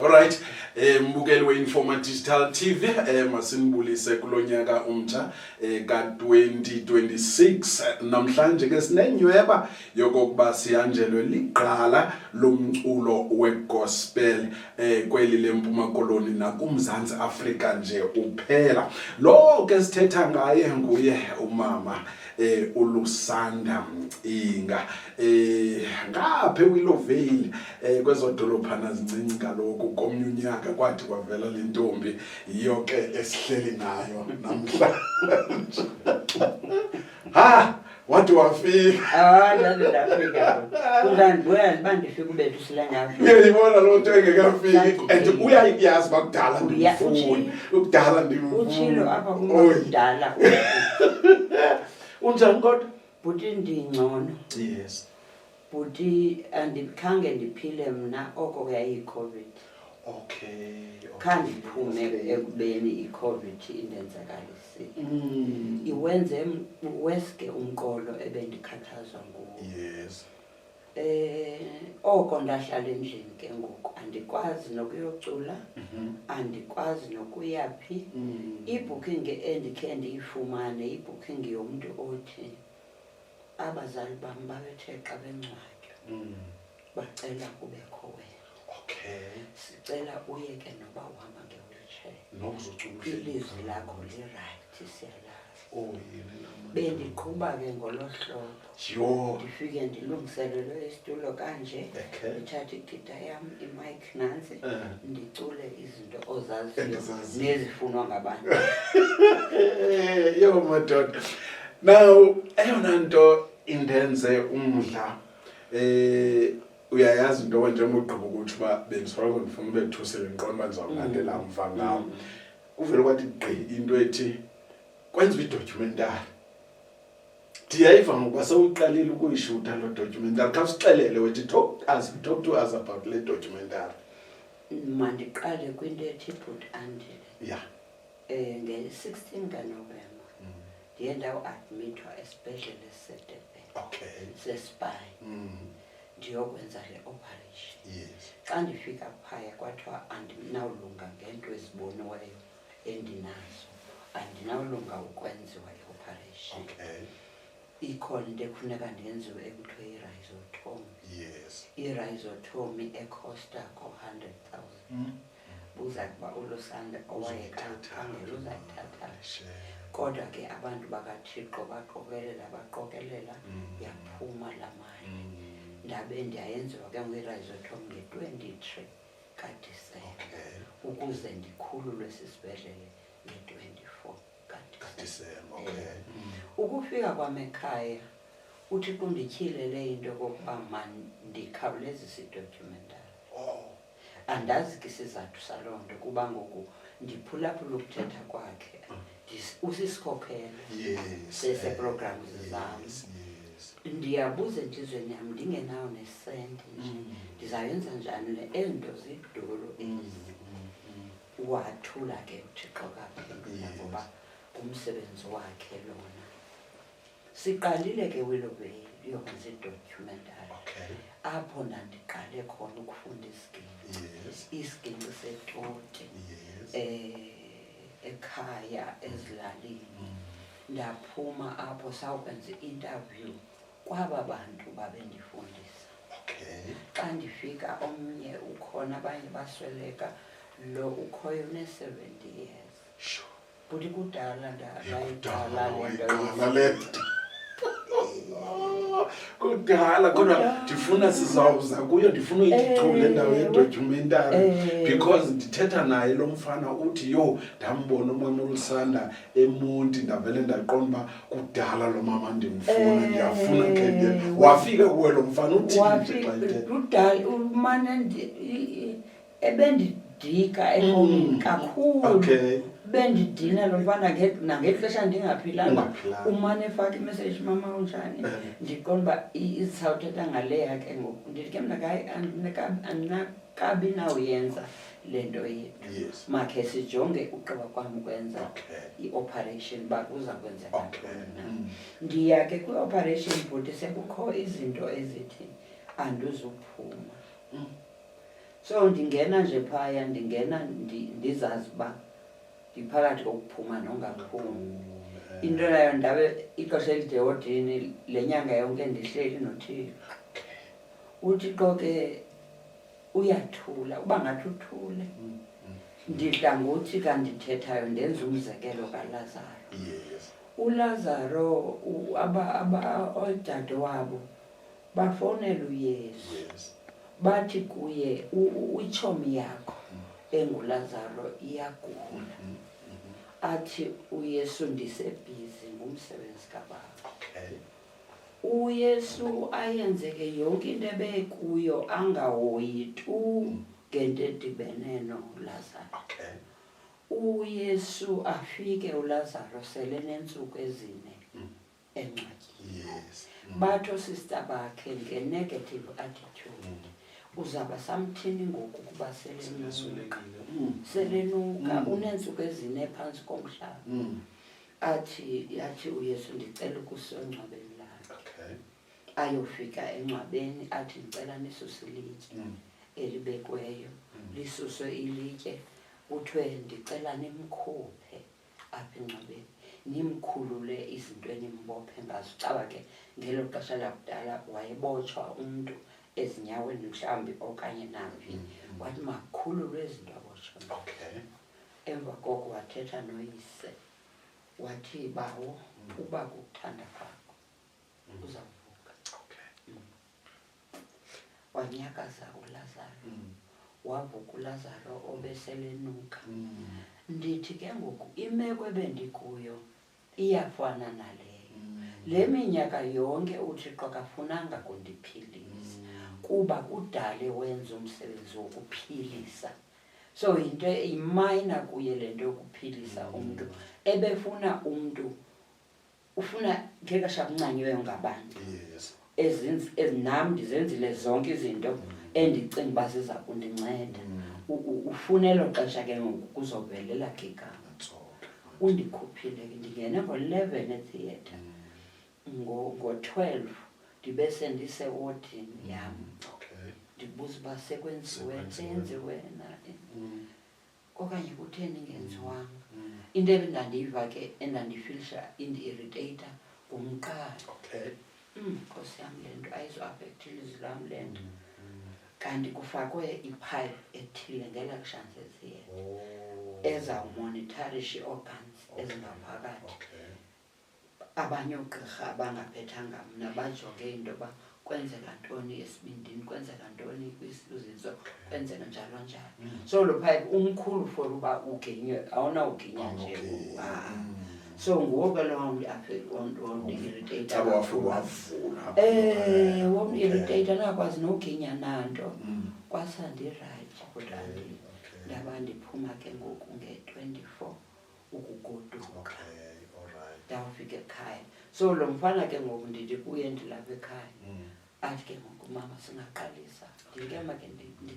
Alright, mbukeli we-Informa Digital TV, masinibulise kulonyaka umtsha ka-2026. Namhlanje ke sinenyweba yokokuba siyanjelwe liqala lomculo wegospel kweli leMpuma Koloni nakuMzantsi Afrika nje uphela. Lo ke sithetha ngaye nguye umama uLusanda Mcinga ngaphe Willowvale kwezodolophana zincinci kaloku komnye unyaka kwathi kwavela le ntombi yiyo ke esihleli nayo namhlanje. Wathi wafika ndafika kungandibona bandifika ubethu silanyapha ngiyibona lo nto engekafiki and uyayazi bakudala ndimfuni ukudala ndimfuni utshilo apha kumdala unjani kodwa buti ndingcono. yes buti andikhange ndiphile mna oko kuyayi-COVID. okay khandiphume ekubeni i-COVID indenzakalisile. Iwenze weske umqolo ebendikhathazwa nguwo. yes oko ndahlala endlini ke ngoku andikwazi nokuyocula, andikwazi nokuyaphi. I-booking endikhe ndiyifumane i-booking yomntu othi abazali bam babethe xa bencwatywa bacela kubekho wena. okay Sicela uye ke noba uhamba nge-wheelchair. nokuzoculo Ilizwi lakho lirayithi siyalazi. yini Bendiqhuba ke ngolo hlobo. yho Ndifike ndilungiselelwe isitulo kanje, ndithathe igita yam, imike nansi, ndicule izinto ozaziyo nezifunwa ngabantu. Yo madoda. Now eyona nto indenze umdla uyayazi into njengoba ugqiba ukuthi uba bendisoloko ndifuna ubethusela ngiqonda uba ndizawulandela mva ngawo. Kuvele kwathi gqi into ethi kwenziwa idocumentary. Ndiyayiva ngokuba sewuqalile ukuyishuta lo documentary. Kha usixelele wethu talk to us about le documentary. Mandiqale kwinto ethi Bhuti Andile. Yeah. Nge-16 kaNovemba ndiye ndawu-admithwa esibhedlele sedebe sespine ndiyokwenza le operation. Yes. Xa ndifika phaya kwathiwa andinawulunga ngento eziboniweyo endinazo, andinawulunga ukwenziwa i-operation. Okay. Ikhona into ekufuneka ndenziwe ekuthiwa i-rhizotomy. Yes. I-rhizotomy ekhosta ko-100,000. Buza kuba uLusanda owayekakhangela uzayithatha. Kodwa ke abantu bakaThixo baqokelela yaphuma laa mali. Ndabe ndiyayenziwa ke nge-rhizotomy nge-23 kaDisemba ukuze ndikhululwe sisibhedlele nge-24 kaDisemba. Ukufika kwam ekhaya uThixo undityhilele into yokokuba mandikhawulezise idocumentary. Andazi ke isizathu saloo nto kuba ngoku ndiphulaphula ukuthetha kwakhe usisikhokhelo seprograms zam. Ndiyabuza entliziyweni yam ndingenayo nesenti nje ndizawuyenza njani le ento zidolo ezi. Wathula ke uThixo kaphendula ngoba umsebenzi wakhe lona. Siqalile ke Willowvale yokwenza idocumentary. Apho ndandiqale khona ukufunda isigingqi seToti ekhaya ezilalini. Ndaphuma apho sawukwenza i-interview kwaba bantu babendifundisa. Xa ndifika omnye ukhona abanye basweleka, lo ukhoyo une-70 years. Buti kudala ndayidala le nto. Kudala kodwa ndifuna sizawuza kuyo, ndifuna uyichule ndawo yedocumentary because ndithetha naye lo mfana uthi yho ndambona umama uLusanda eMonti ndavele ndaqonda uba kudala lo mama ndimfuna ndiyafuna ke wafika kuwe lo mfana uthini kudala umane ebendidika ekomini kakhulu. Bendidina lo mfana nangexesha ndingaphilanga umane efaka imessage mama unjani ndiqonda uba izawuthetha ngaleya ke ngoku ndithi ke mna andinakabi nawuyenza le nto yethu. Makhe sijonge ugqiba kwam ukwenza i-operation uba kuza kwenzeka ntoni. Ndiya ke kwi-operation bhuti sekukho izinto ezithi andizuphuma. So ndingena nje phaya ndingena ndizazi uba ndiphakathi kokuphuma nongaphumi. Into nayo ndabe ixesha elide wodini le nyanga yonke ndihleli noThixo. uThixo ke uyathula uba ngathi uthule. Ndidla ngothi kandithethayo ndenza umzekelo kaLazaro. uLazaro odade wabo bafowunela uYesu. Bathi kuye itshomi yakho enguLazaro iyagula. Athi uYesu ndisebhizi ngumsebenzi kababa. uYesu ayenzeke yonke into ebekuyo angahoyi tu ngento edibene noLazaro. uYesu afike uLazaro sele neentsuku ezine engcwatyeni. Batho sister bakhe nge-negative attitude. Uzaba samthini ngoku kuba selenuka uneentsuku ezine phantsi komhlaba. Athi uYesu ndicela ukusongcwabeni lakhe. Ayofika engcwabeni athi ndicela nisuse ilitye elibekweyo. Lisuswe ilitye kuthiwe ndicela nimkhuphe apha engcwabeni nimkhulule izinto enimbophe ngazo. Caba ke ngelo xesha lakudala wayebotshwa umntu ezinyaweni mhlawumbi okanye naphi. Wathi makukhululwe izinto abotshwa. Emva koko wathetha noyise wathi bawo uba kukuthanda kwakho uzawuvuka. Wanyakaza uLazaro. Wavuka uLazaro obeselenuka. Ndithi ke ngoku imeko ebendikuyo iyafana naleyo. Le minyaka yonke uThixo kafunanga kundiphilisa kuba kudale wenza umsebenzi wokuphilisa. So into imayina kuye le nto yokuphilisa umntu. Ebefuna umntu ufuna ngexesha kuncanyiweyo ngabantu nam ndizenzile zonke izinto endicinga uba ziza kundinceda. Ufuna elo xesha ke ngoku kuzovelela ke igama. Undikhuphile ke ndingene ngo-11 etheatre. Ngo-12 ndibe sendisewodini yam. Ndibuza uba seyenziwe na okanye kutheni ingenziwanga. Into endandiyiva ke endandifilisha indi-irritata ngumqala. Nkosi yam le nto ayizoafektha ilizwi lam le nto. Kanti kufakwe ipipe ethile ngela kushantseziye ezawumonitharisha ii-organs ezingaphakathi. Abanye oogqirha abangaphethanga mna bajonge into yoba kwenzeka ntoni esibindini, kwenzeka ntoni kwizintso, kwenzeka njalo njalo. So lo pipe umkhulu for uba uginywe awunawuginya nje. So ngoku wondirritata wondirritata nakwazi noginya nanto kwasandirayithi kodwa ndaba ndiphuma ke ngoku nge-24 ukugoduka. Ndawufika ekhaya. So lo mfana ke ngoku ndithi kuye ndilapha ekhaya. Athi ke ngoku mama singaqalisa. Ndike make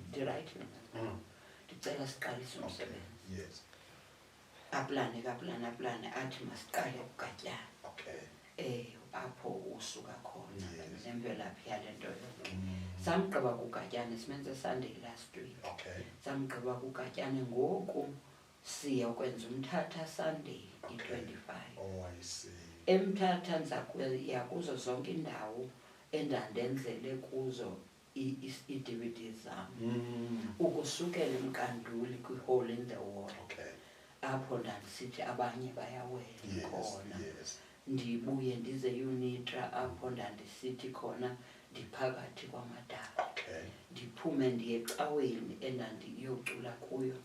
ndirayithi mina. Ndicela siqalise umsebenzi. Aplane athi masiqale ugatyana. Apho usuka khona nemvelaphi yale nto yonke. Samgqiba kugatyana simenze Sunday last week. Samgqiba kugatyana ngoku siya kwenza umthatha Sunday i-25. Emthatha ndizakuya kuzo zonke iindawo endandenzele kuzo ii-DVD zam. Ukusukela eMkanduli kwi-Hole in the Wall. Apho ndandisithi abanye bayawela khona. Ndibuye ndize eUnitra apho ndandisithi khona ndiphakathi kwamadaba. Ndiphume ndiye ecaweni endandiyocula kuyo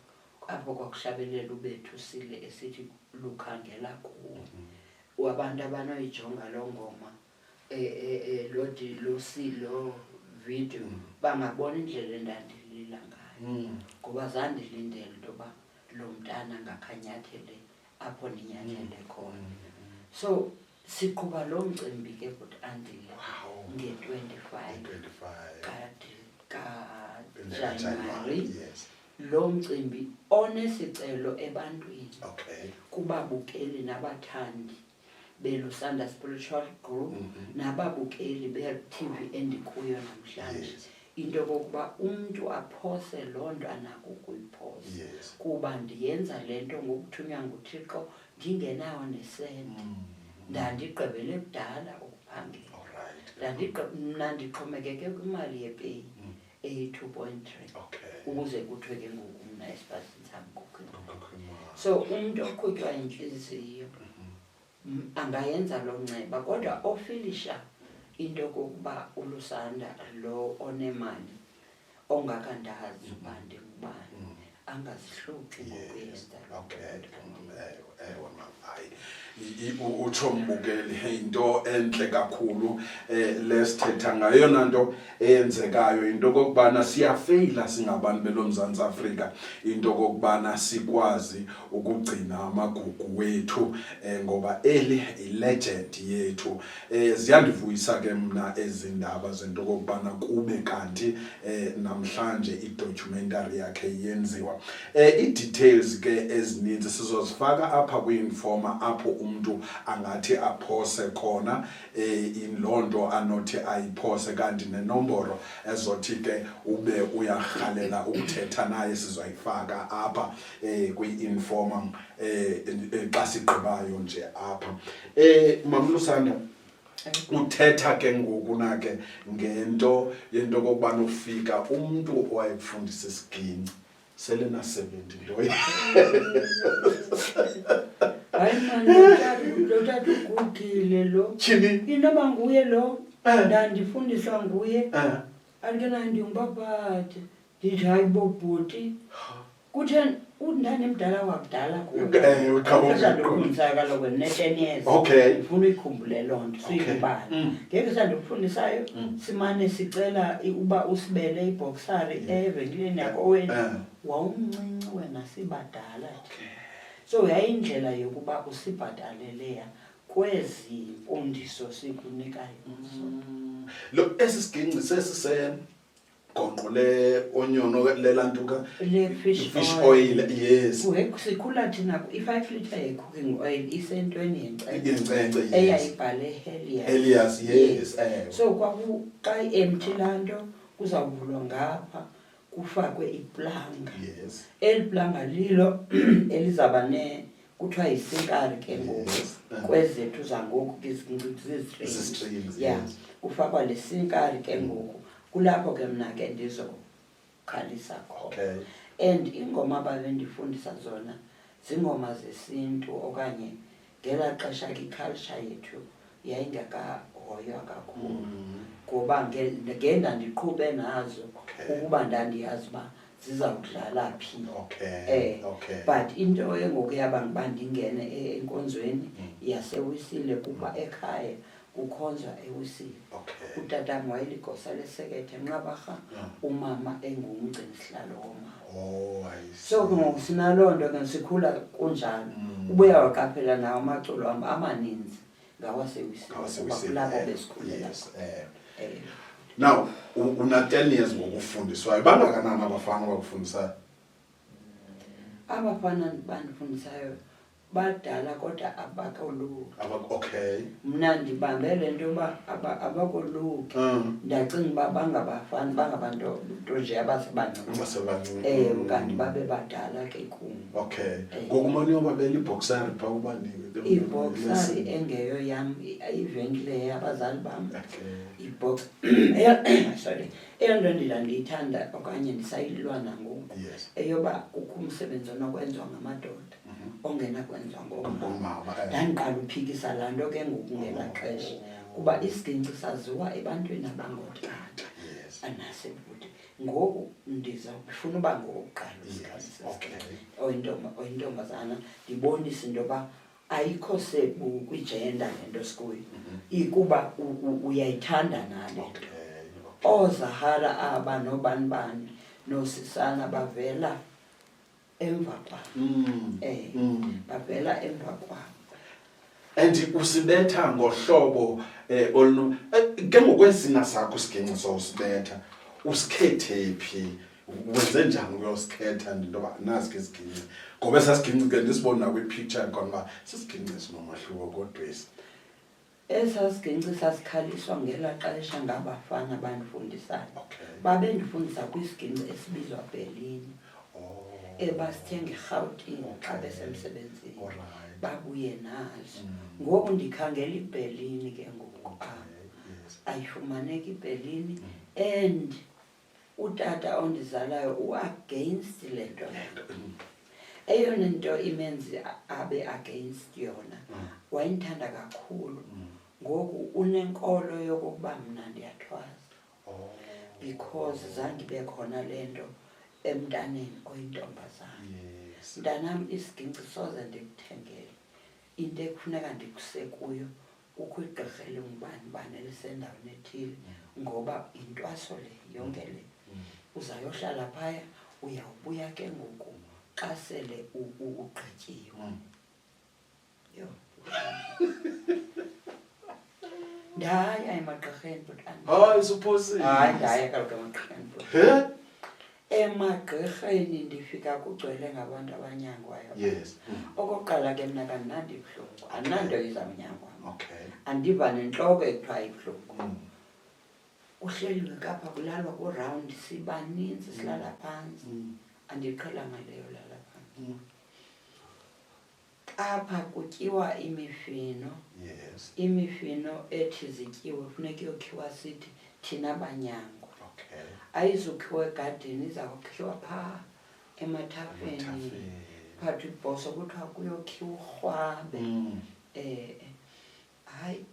apho kwakuhlabelela uBethusile esithi lukhangela kuwo. Abantu abanoyijonga loo ngoma lo video bangabona indlela endandilila ngayo. Ngoba zandilindele into yoba lo mntana ngakhanyathele apho ndinyathele khona. So siqhuba lo mcimbi ke but andile nge-25 kaJanuwari. Lo mcimbi onesicelo ebantwini kubabukeli nabathandi beLusanda Spiritual Group nababukeli be-TV endikuyo namhlanje. into kokuba umuntu aphose loo nto anako ukuyiphosa kuba ndiyenza le nto ngokuthunywa nguThixo ndingenawo nesenti. Ndandigqibele kudala ukuphangela. Mna ndixhomekeke kwimali yepeyi eyi-2.3 ukuze kuthiwe ke ngoku mna esipasini sam kukho. So umntu oqhutywa yintliziyo angayenza loo nceba, kodwa ofilisha into kokuba uLusanda lo onemali ongakandazi uba ndingubani angazihluki ngokuyenza. Utsho mbukeli into enhle kakhulu lesithetha ngayona nto eyenzekayo into kokubana siyafeyila singabantu beloMzantsi Afrika into kokubana sikwazi ukugcina amagugu wethu ngoba eli ilegend yethu. Ziyandivuyisa ke mna ezindaba zento kokubana kube kanti namhlanje idocumentary yakhe yenziwa. I-details ke ezininzi sizozifaka apha kwi-Informer apho umuntu angathi aphose khona inlonto anothi ayiphose kanti nenombolo ezothi ke ube uyarhalela ukuthetha naye sizoyifaka apha kwi-Informer xa sigqibayo nje apha. MamLusanda uthetha ke ngoku nake ngento yento kokubana ufika umuntu owayekufundisa isiginci sele na 70 nto. Hayi mani lotata ugugile lo. Chini Inoba nguye lo ndandifundiswa nguye. Andikenayo ndingubaphathe. Ndithi hayi bobhuti. Kutheni undanemdala wakudala kuyo. Ukufundisa kaloku ne-10 years. Ndifuna uyikhumbule loo nto siyibali. Ngeke sandikufundisayo simane sicela uba usibele iboksari evenkileni yakowenu. Wawumncinci wena sibadala. So yayindlela yokuba usibhataleleya kwezi mfundiso sikunikayo. Lo esisiginci sesise gonqo le onyono lelantuka le fish oil. Yes. Sikhula thina i-5 litre ye-cooking oil isentweni yencence eyayibhale Helios. Yes. So xa i-empty laa nto kuzawuvulwa ngapha kufakwe iplanga. Yes. Eli planga lilo elizaba kuthiwa yisinkari ke ngoku kwezethu zangoku zizistreams. Yeah. Kufakwa le sinkari ke ngoku kulapho ke mna ke ndizokhalisa khona. And ingoma babendifundisa zona zingoma zesintu okanye ngela xesha iculture yethu yayingakahoywa kakhulu ngoba ngendandiqhube nazo ukuba ndandiyazi uba zizawudlala phi. But into engoku yaba ndingene enkonzweni yaseWisile kuba ekhaya kukhonzwa eWisile. Utatam wayeligosa lesekethe Nqabarha, umama engumgcinisihlalo womama. So ngoku sinaloo nto ke sikhula kunjalo. Ubuya waqaphela nawo amaculo amaninzi ngawaseWisile kulapho besikhulela. Now una 10 years ngokufundiswayo bangakanani abafana abakufundisayo? Abafana bandifundisayo badala kodwa abakoluki. Mna ndibambe le nto yoba abakoluki. Ndacinga uba bangabafana bangabantu nje abasebancinci. Kanti babe badala ke kum. Ngoku mani yobabela iboksari phaa ubanike. Iboksari engeyo yam ivenkile yabazali bam. Ibox sorry. Eyo nto ndiyithanda okanye ndisayilwa nangoku eyoba kukho umsebenzi onokwenziwa ngamadoda ongena kwenziwa ngoomama. Ndandiqala uphikisa laa nto ke ngoku ngelaa xesha kuba isiginci saziwa ebantwini abangootata anasebhuti. Ngoku ndizawufuna uba ngowokuqala oyintombazana ndibonise into yoba ayikho sebu kwijenda le nto sikuyo ikuba uyayithanda nale. OoZahara aba nobanibani noSisana bavela emva kwabo. Bavela emva kwabo. And usibetha ngohlobo ke ngokwezina sakho isiginci sowusibetha usikhethe phi? Wenze njani ukuyosikhetha into yoba nazi ke isiginci? Ngoba esasiginci ke ndisibona kwi-picture khona uba sisiginci sinomahluko kodwa Esasiginci sasikhaliswa ngela xesha ngabafana abandifundisayo. Babendifundisa kwisiginci esibizwa Berlin. Basithenga eRhawutini xa besemsebenzini. Babuye nazo. Ngoku ndikhangela iBerlin ke ngoku. Ayifumaneki iBerlin and utata ondizalayo u-against le nto. Eyona nto imenzi abe against yona wayendithanda kakhulu. Ngoku unenkolo yokokuba mna ndiyathwaza. Because zange ibe khona le nto emntaneni oyintombazana. Mntanam isiginci soze ndikuthengele. Into ekufuneka ndikuse kuyo kukho igqirha elingubani elisendaweni ethile ngoba intwaso le yonke le. Uzayohlala phaya uyawubuya ke ngoku xa sele ugqityiwe. Yho. Ndaya emagqirheni bhutani. Hayi suppose. Hayi ndaya kaloku emagqirheni bhutani. Emagqirheni ndifika kugcwele ngabantu abanyangwayo. Yes. Okokuqala ke mna kandinanto ibuhlungu. Andinanto izawunyangwa. Okay. Andiva nentloko ekuthiwa ibuhlungu. Kuhleliwe kapha kulalwa ku-round sibaninzi silala phantsi. Andiqhelanga leyo lala phantsi. Apha kutyiwa imifino. Yes. Imifino ethi zityiwe funeka iyokhiwa sithi thina banyango. Okay. Ayizukhiwa egadini izawukhiwa phaa emathafeni. Phathi ibhoso kuthiwa kuyokhiwa urhwabe. Hayi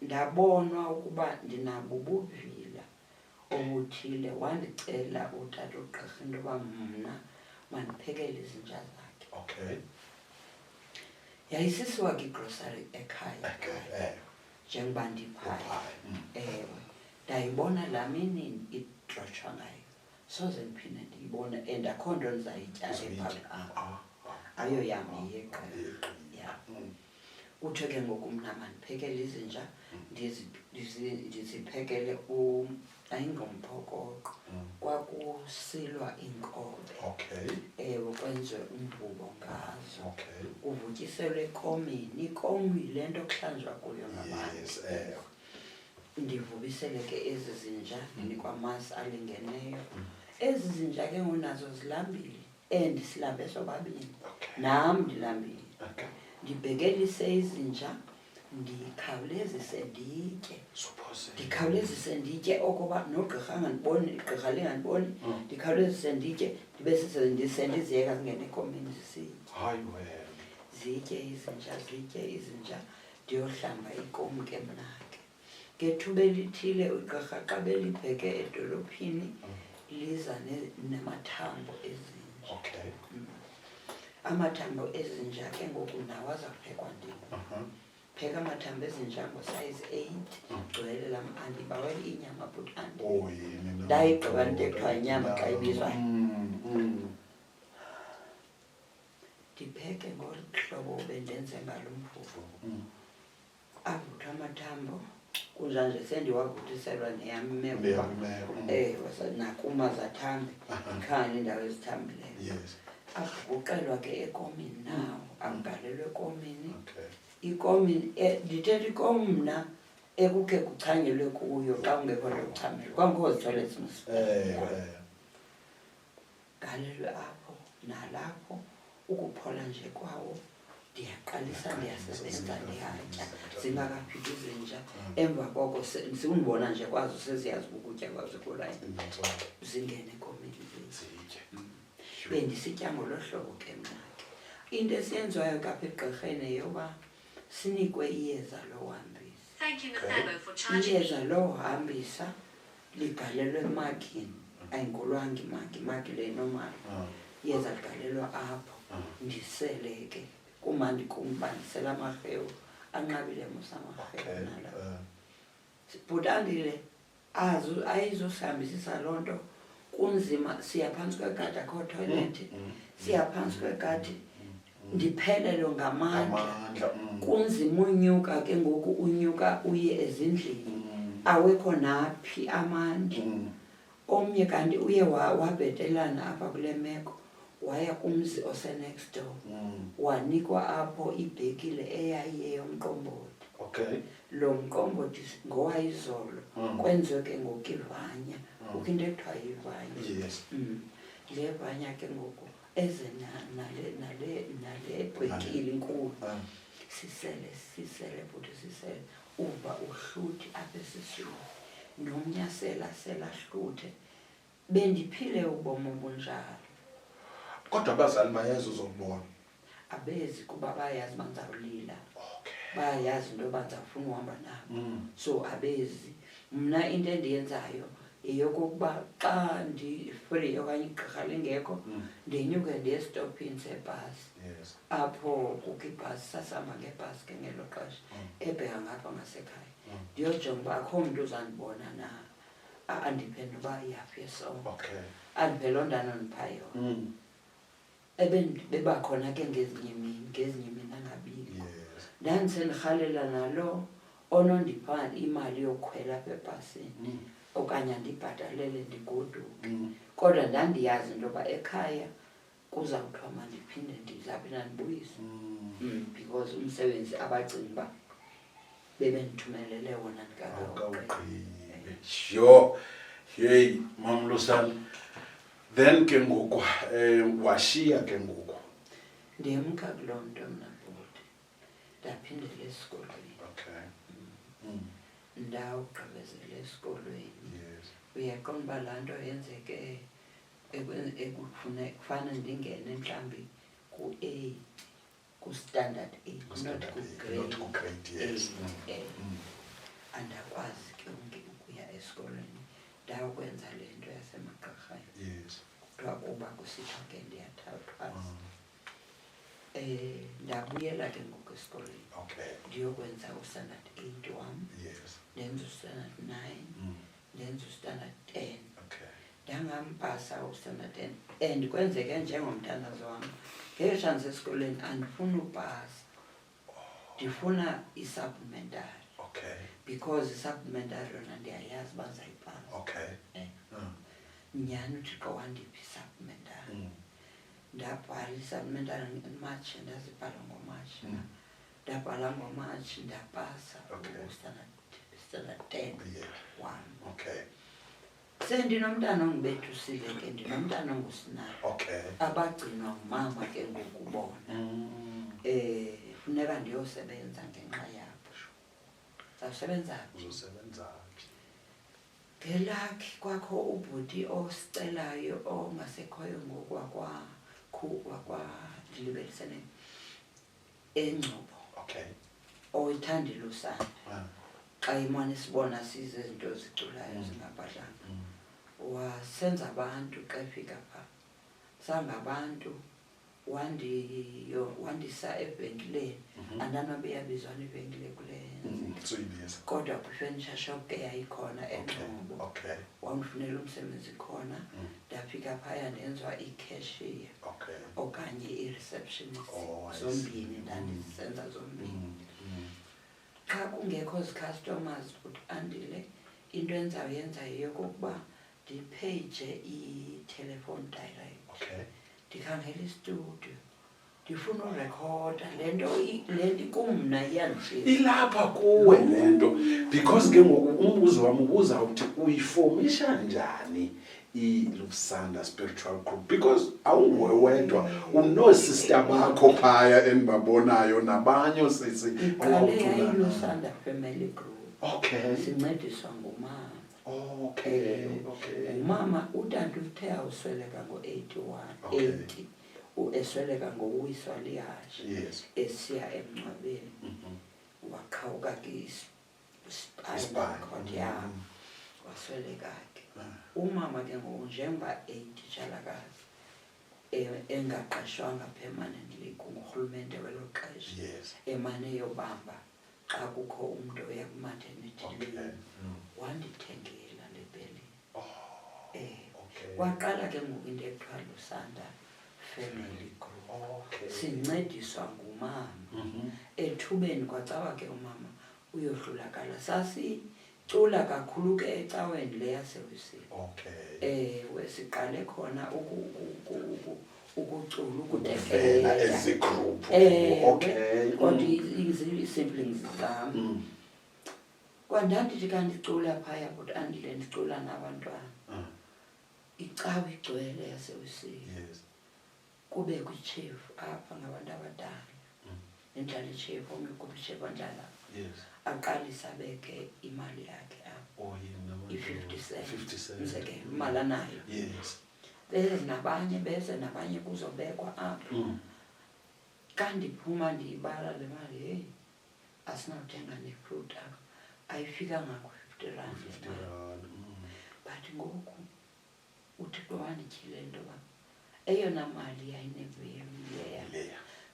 ndabonwa ukuba ndinabo ubuvila obuthile. Wandicela utata ugqirha into yoba mna mandiphekele izinja zakhe. Okay. Yayisisiwa kwigrosari ekhaya. Okay. Njengoba ndiphaya. Ndayibona laa mini itrotshwa ngayo. Soze ndiphinde ndiyibone and akho nto ndizayitya ephaa. Ayo yam yeqela. Kuthiwe ke ngoku mna mandiphekele izinja ndiziphekele ayingomphokoqo. Kwakusilwa inkobe. Okay. Ewe kwenziwe umvubo ngazo. Okay. Kuvutyiselwe ekomini. Ikomi yile nto kuhlanjwa kuyo ngabantu. Yes. Ndivubisele ke ezi zinja ndinikwa amasi alingeneyo. Ezi zinja ke ngonazo zilambile and silambe sobabini. Nam ndilambile. Ndibhekelise izinja ndikhawulezise nditye. Ndikhawulezise nditye okoba nogqirha angandiboni, igqirha lingandiboni. Ndikhawulezise nditye ndibe ndiziyeka zingene ekomini zisitye. Hayi wena. Zitye izinja ndiyohlamba ikomi ke mna ke. Ngethuba elithile ugqirha xa belibheke edolophini liza namathambo ezinja. Okay. Amathambo ezinja ke ngoku nawo azaphekwa ndim. Pheka amathambo ezinja ngo-size 8. Gcwele lam andibaweli inyama bhutani. Ndayigqiba nto ekuthiwa inyama xa ibizwayo. Ndipheke ngolu hlobo bendenze ngalo mvuvu. Avuthwa amathambo kunjanje sendiwavuthiselwa neyam imeko. Nakumazathanga ikhona iindawo ezithambileyo. Avukuqelwa ke ekomini nawo agalelwe ekomini. Ikomini ndithetha ikomi mna ekukhe kuchangelwe kuyo xa ungekho nto kuchamelwa. Kwangekho zitoilet galelwe apho nalapho ukuphola nje kwawo ndiyaqalisa ndiyasebenza ndiyatya zingakafiki izinja. Emva koko sindibona nje kwazo seziyazi ukutya kwazo kulayini zingene ekomini zitye. Bendisitya ngolo hlobo ke mna ke. Into esiyenziwayo kapha egqirheni yeyoba sinikwe iyeza lohambisa. Iyeza lohambisa ligalelwe emakini. Ayinkolwanga imaki le normal. Iyeza ligalelwa apho. Ndisele ke kumandi kumba ndisela amarhewu anqabile musa amarhewu nala. Bhutandile ayizosihambisisa loo nto. Kunzima siya phantsi kwegadi akho toilet. Siya phantsi kwegadi ndiphelelwe ngamandla. Kunzima unyuka ke ngoku unyuka uye ezindlini. Awekho naphi amandla. Omnye kanti uye wabhetelana apha kule meko. Waya kumzi ose next door. Wanikwa apho ibhekile eyayiyeyomqombothi. Okay. Lo mqombothi ngowayizolo kwenziwe ke ngoku ivanya kukho into ekuthiwa yivanya. Yes. Le vanya ke ngoku eze nale bhekile inkulu sisele futhi sisele uva uhluthi apha esiswini nomnyasela hluthe. Bendiphile ubomi obunjalo. Kodwa abazali bayazi uzokubona. Abezi kuba bayazi bangizawulila. Okay. Bayazi into bazawufuna uhamba nabo. So abezi. Mna into endiyenzayo eyokokuba xa ndi-free okanye igqirha lingekho ndinyuke ndiye esitophini sebhasi. Yes. Apho kukho ibhasi sasihamba ngebhasi ke ngelo xesha ebheka ngapha ngasekhaya. Ndiyojonga uba akho mntu uzandibona na andiphe noba yaphi yesonto. Okay. Andiphe loo ndana ndipha yona. Bebakhona ke ngezinye imini angabili. Yes. Ndandisendirhalela nalo onondipha imali yokukhwela apha ebhasini okanye ndibhatalele ndigoduke. Kodwa ndandiyazi into yoba ekhaya kuzawuthiwa mandiphinde ndizaphinda ndibuyise. Because umsebenzi abacinga uba bebendithumelele wona ndikakawugqibe. Sure. Hey, Mama Lusanda. Then ke ngoku washiya ke ngoku. Ndiyemka kuloo nto mna bhuti. Ndaphindela esikolweni. Okay. Ndawugqibezela esikolweni. Yes. Uyaqonda uba laa nto yenzeke kufana ndingene mhlawumbi ku-A, ku-standard 8, not ku-grade 8. Andakwazi ke ukuya esikolweni. Ndawukwenza le nto yasemagqirheni. Yes. Kuthiwa kuba kusithiwa ke ndiyathathwa. Ndabuyela ke ngoku esikolweni. Okay. Ndiyokwenza u-standard 8 wam. Yes. Ndenza u-standard 9. Ndenza u-standard 10. Okay. Ndangampasa u-standard 10 and kwenzeke njengomthandazo wam. Ngexesha ndisesikolweni andifuni upasa. Ndifuna i-supplementary. Okay. Because i-supplementary yona ndiyayazi uba ndizayipasa. Okay. Nyhani uThixo wandipha i-supplementary. Ndabhala i-supplementary ngeMatshi ndazibhala ngoMatshi. Ndabhala ngoMatshi ndapasa u-standard 10 wam. Okay. Sendinomntana ongibethusile ke ndinomntana onguSinalo. Okay. Abagcinwa ngumama ke ngokubona. Funeka ndiyosebenza ngenxa yabo. Zawusebenza phi? Uzosebenza phi? Ngelakhi kwakho ubhuti osicelayo ongasekhoyo ngoku ndilibelisene eNgcobo. Okay. Oyithandile usana. Xa imane sibona size izinto ziculayo zingabhadlanga. Wasenza abantu xa efika phaa. Sangabantu wandisa evenkileni. Andanobe yabizwana ivenkile kule. Kodwa kwi-furniture shop ke yayikhona eNgcobo. Okay. Wandifunela umsebenzi khona. Ndafika phaya ndenziwa i-cashier. Okay. Okanye i-receptionist. Zombini ndandizenza zombini. Xa kungekho zi-customers futhi andile into endizawuyenza yeyokokuba ndipeyije i-telephone direct. Okay. Ndikhangela istudio. Ndifuna urekhoda le nto kumna iyandishisa. Ilapha kuwe le nto because ke ngoku umbuzo wami ubuzawuthi uyifomisha njani iLusanda Spiritual Group because awunguwe wedwa unoosister bakho phaya endibabonayo nabanye osisi. Iqale yayiLusanda Family Group. Okay. Sincediswa ngumama. Okay. Okay. Umama utata uthe awusweleka ngo-81. Okay. 80 esweleka ngowiswa lihashe. Yes. Esiya emngcwabeni. Waqhawuka ke ispine ya wasweleka ke. Umama ke ngoku njengoba eyititshalakazi engaqashwanga permanently ngurhulumente welo xesha. Yes. Emane yobamba xa kukho umuntu oya ku-maternity leave. Wandithengela le bheli. Okay. Waqala ke ngoku into ekuthiwa Lusanda Family Group. Okay. Sincediswa ngumama. Ethubeni kwacawa ke umama uyohlulakala. Sasicula kakhulu ke ecaweni le yasewisile. Okay. Wesiqale khona ukucula vela ukutekela as a group okay kodwa i-siblings zami kwandandithi kandicula phaya but andile ndicula nabantwana icawe igcwele yasewisini yes kube kwichefu apha ngabantu abadala endlala ichefu omnye kuba ichefu andlala yes aqalisa abeke imali yakhe apho oh yini i-50 cents mzekelo imali anayo yes beze nabanye kuzobekwa apho kandiphuma ndiyibala le mali heyi asinawuthenga nefruit apha ayifikanga ku-50 rand but ngoku uthixo wandityhile into yoba eyona mali yayinevelu leya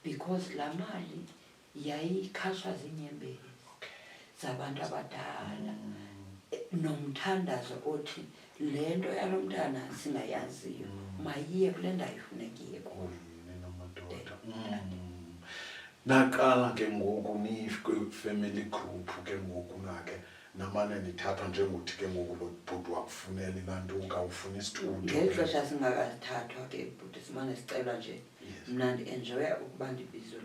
because laa mali yayikhatshwa ziinyembezi zabantu abadala nomthandazo othi le nto yalo mntana singayaziyo mayiye kule ndawo ifuneka iye kuyo naqala ke ngoku family group ke ngoku nake namane nithathwa njengokuthi ke ngoku lo bhuti wakufunela inantuka ufuna isitudio ngeli xesha singakathathwa ke bhuti simane sicelwa nje mna ndi-enjoya ukuba ndibizwe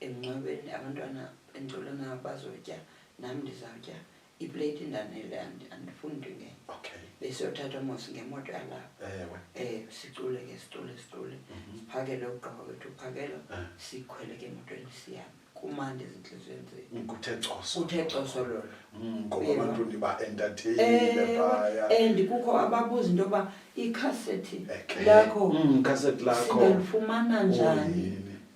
emngcwabeni abantwana endicula nabo bazotya nam ndizawutya iplate ndanele andifuni nto ngenye okay besiyothatha mos ngemoto yalapho sicule ke sicule siphakele ugqaba kwethu uphakela sikhwele ke emotweni siyame kumandi ezintliziyweni zethu kuthe coso lolo ngoba abantu niba-entertainile phaya and kukho ababuza into yoba ikhasethi lakho singalifumana njani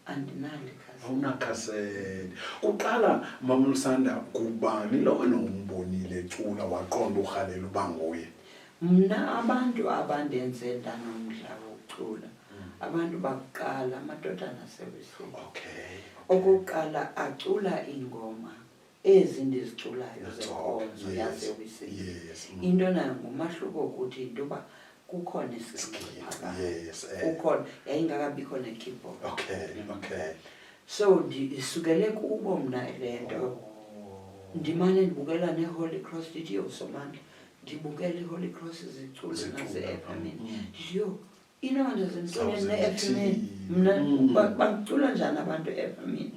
andinalo awunakhaseti uqala Mama Lusanda kubani lo onombonile ecula waqonda urhalela uba nguye mna abantu abandenze ndanomdla wokucula abantu bakuqala amadodana asewisini okokuqala acula iingoma ezi ndiziculayo zenkonzo yasewisini into nayo ngumahluko ukuthi into yoba kukhona isikili kukhona yayingakabikho ne-keyboard okay so ndisukele kubo mna le nto ndimane ndibukela ne-Holy Cross ndithi yo somandla ndibukela i-Holy Cross zicule nase-efemini ndithi yo inomandaze ndicule ne-efemini mna bacula njani abantu e-efemini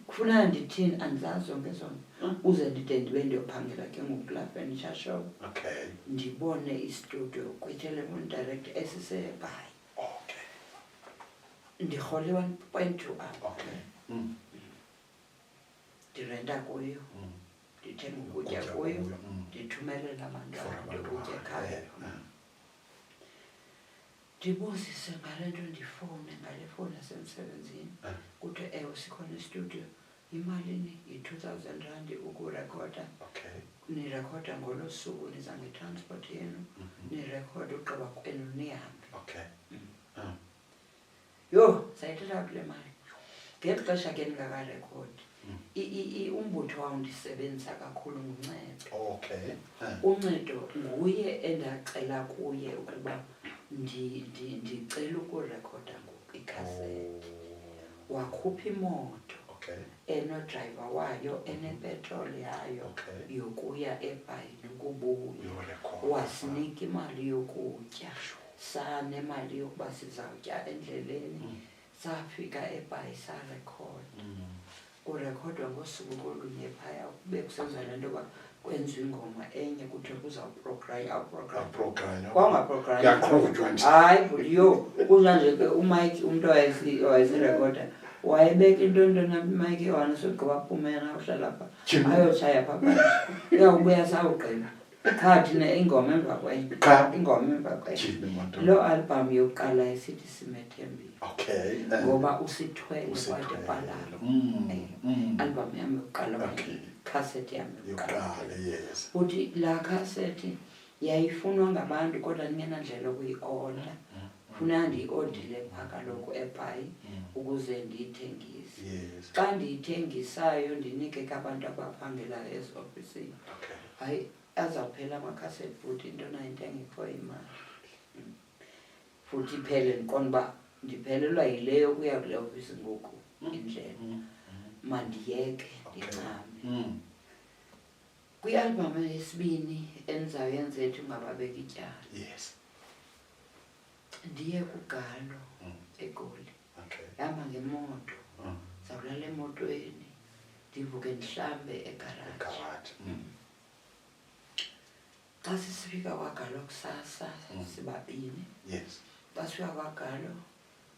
kufuneka ndithini andizazi zonke zona uze ndide ndibe ndiyophangela ke ngoku kulaa furniture shop ndibone istudio kwi-telephone direct esiseBhayi ndirhole 1.2 apha ndirenta kuyo ndithenga ukutya kuyo ndithumelela abantwana ukutya ekhaya ndibuzise ngale nto ndifowune ngale fowuni yasemsebenzini kuthiwe ewe sikhona istudio imalini yi-2,000 rand ukurekhoda nirekhoda ngolo suku niza ngetransport yenu nirekhoda ugqiba kwenu nihambe yho sayithetha kule mali ngeli xesha ke ndingakarekhodi umbutho wawo ndisebenzisa kakhulu nguNcedo uNcedo nguye endacela kuye ukuba ndicela ukurekhoda ngoku ikhasethi wakhupha imoto enodrayiva wayo enepetroli yayo yokuya eBhayi nokubuya wasinika imali yokutya sanemali yokuba sizawutya endleleni safika eBhayi sarekhoda kurekhodwa ngosuku kolunye phaya kube kusenza le nto yoba kwenziwa ingoma enye kuthiwe kuzawuprograma hayi bhuti yho kunjanje ke uMike umntu owayezirekhoda wayebeka intoni imike yohana sogqiba aphume yena uhlala pha ayotshaya pha phantsi uyawubuya sawugqiba khathi ingoma emva kwenye ingoma emva kwenye loo album yokuqala esithi Simethembile ngoba usithwele kwade balalo album yam yokuqala ikhasethi yam yokuqala uthi laa khasethi yayifunwa ngabantu kodwa ndingenandlela okuyi-oda funeka ndiyi-odile phaa kaloku eBhayi ukuze ndiyithengise xa ndiyithengisayo ndinike ke abantu abaphangelayo eziofisini hayi azawuphela amakhasethi futhi into nayo intengekho imali futhi iphele ndiqonda uba ndiphelelwa yile yokuya kule ofisi ngoku indlela mandiyeke ndincame kwi-album yesibini endizawuyenza ethi ungababeka ityala ndiye kuGalo eGoli. Okay. Yahamba ngemoto. Sakulala emotweni. Ndivuke ndihlambe egaraji. Xa sifika kwaGalo kusasa sibabini. Yes. Xa sifika kwaGalo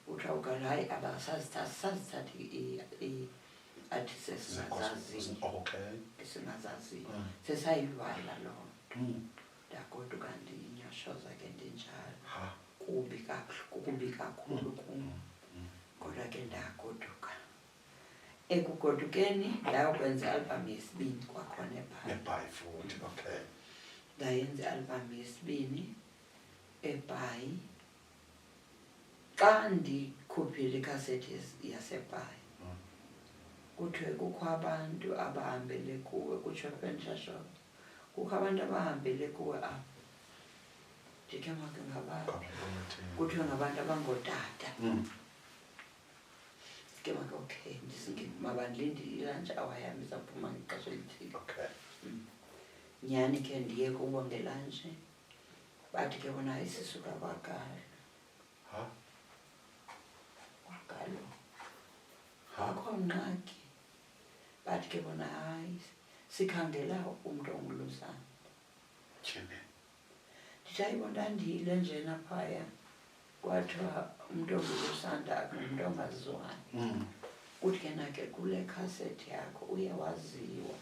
uthiwa uGalo hayi abasazithathi athi sesingazazi. Okay. Esingazaziyo. Sesayivala loo nto. Ndagoduka ndinyoshoza ke ndinjalo. Kubi kakhulu kum. Kodwa ke ndagoduka. Ekugodukeni ndayokwenza i-album yesibini kwakhona eBhayi futhi. Okay. Ndayenza i-album yesibini eBhayi. Xa ndikhuphile ikhasethi yaseBhayi kuthiwe kukho abantu abahambele kuwe kutsho Fentsha. Kukho abantu abahambele kuwe apha. Ndikhe make ngabantu. Kuthiwe ngabantu abangootata. Ke make okay ndisingi mabandilinde ilunch hour yami izaphuma ngexesha elithile. Okay. Nyani ke ndiye kubo ngelunch. Bathi ke bona isisuka kwaGalo. kwaGalo. Akho ngxaki. Bathi ke bona hayi sikhangela umuntu onguluSandi. Thini? Ndithi ayibona ndiyile njena phaya. Kwathiwa umuntu onguluSandi akumuntu ongazizwani. Uthi ke na ke kule khasethi yakho uye waziwa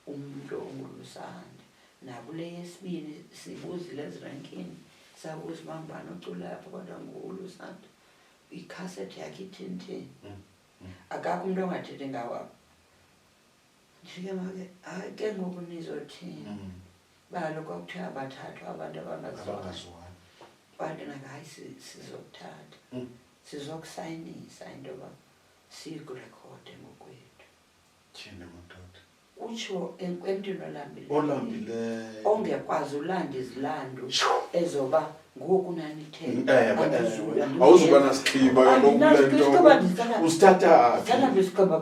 umuntu onguluSandi. Nakule yesibini sibuzile ezirenkini sabuza uba ngubani ocula apha kodwa nguLusandi. Ikhasethi yakhe ithini. Akakho umuntu ongathethi ngawo apha. Ndifike make hayi ke ngoku nizothini. Balo kwakuthiwa abathathu abantu abangazizwani. Bantu hayi sizokuthatha. Sizokusayinisa into yoba sikurekhode ngokwethu. Thini madoda? Utsho emntwini olambileyo ongekwazi ulanda izilando ezoba ngoku nanithe awuzuba nasigqiba kaloku lento usithatha ndithanda isigqiba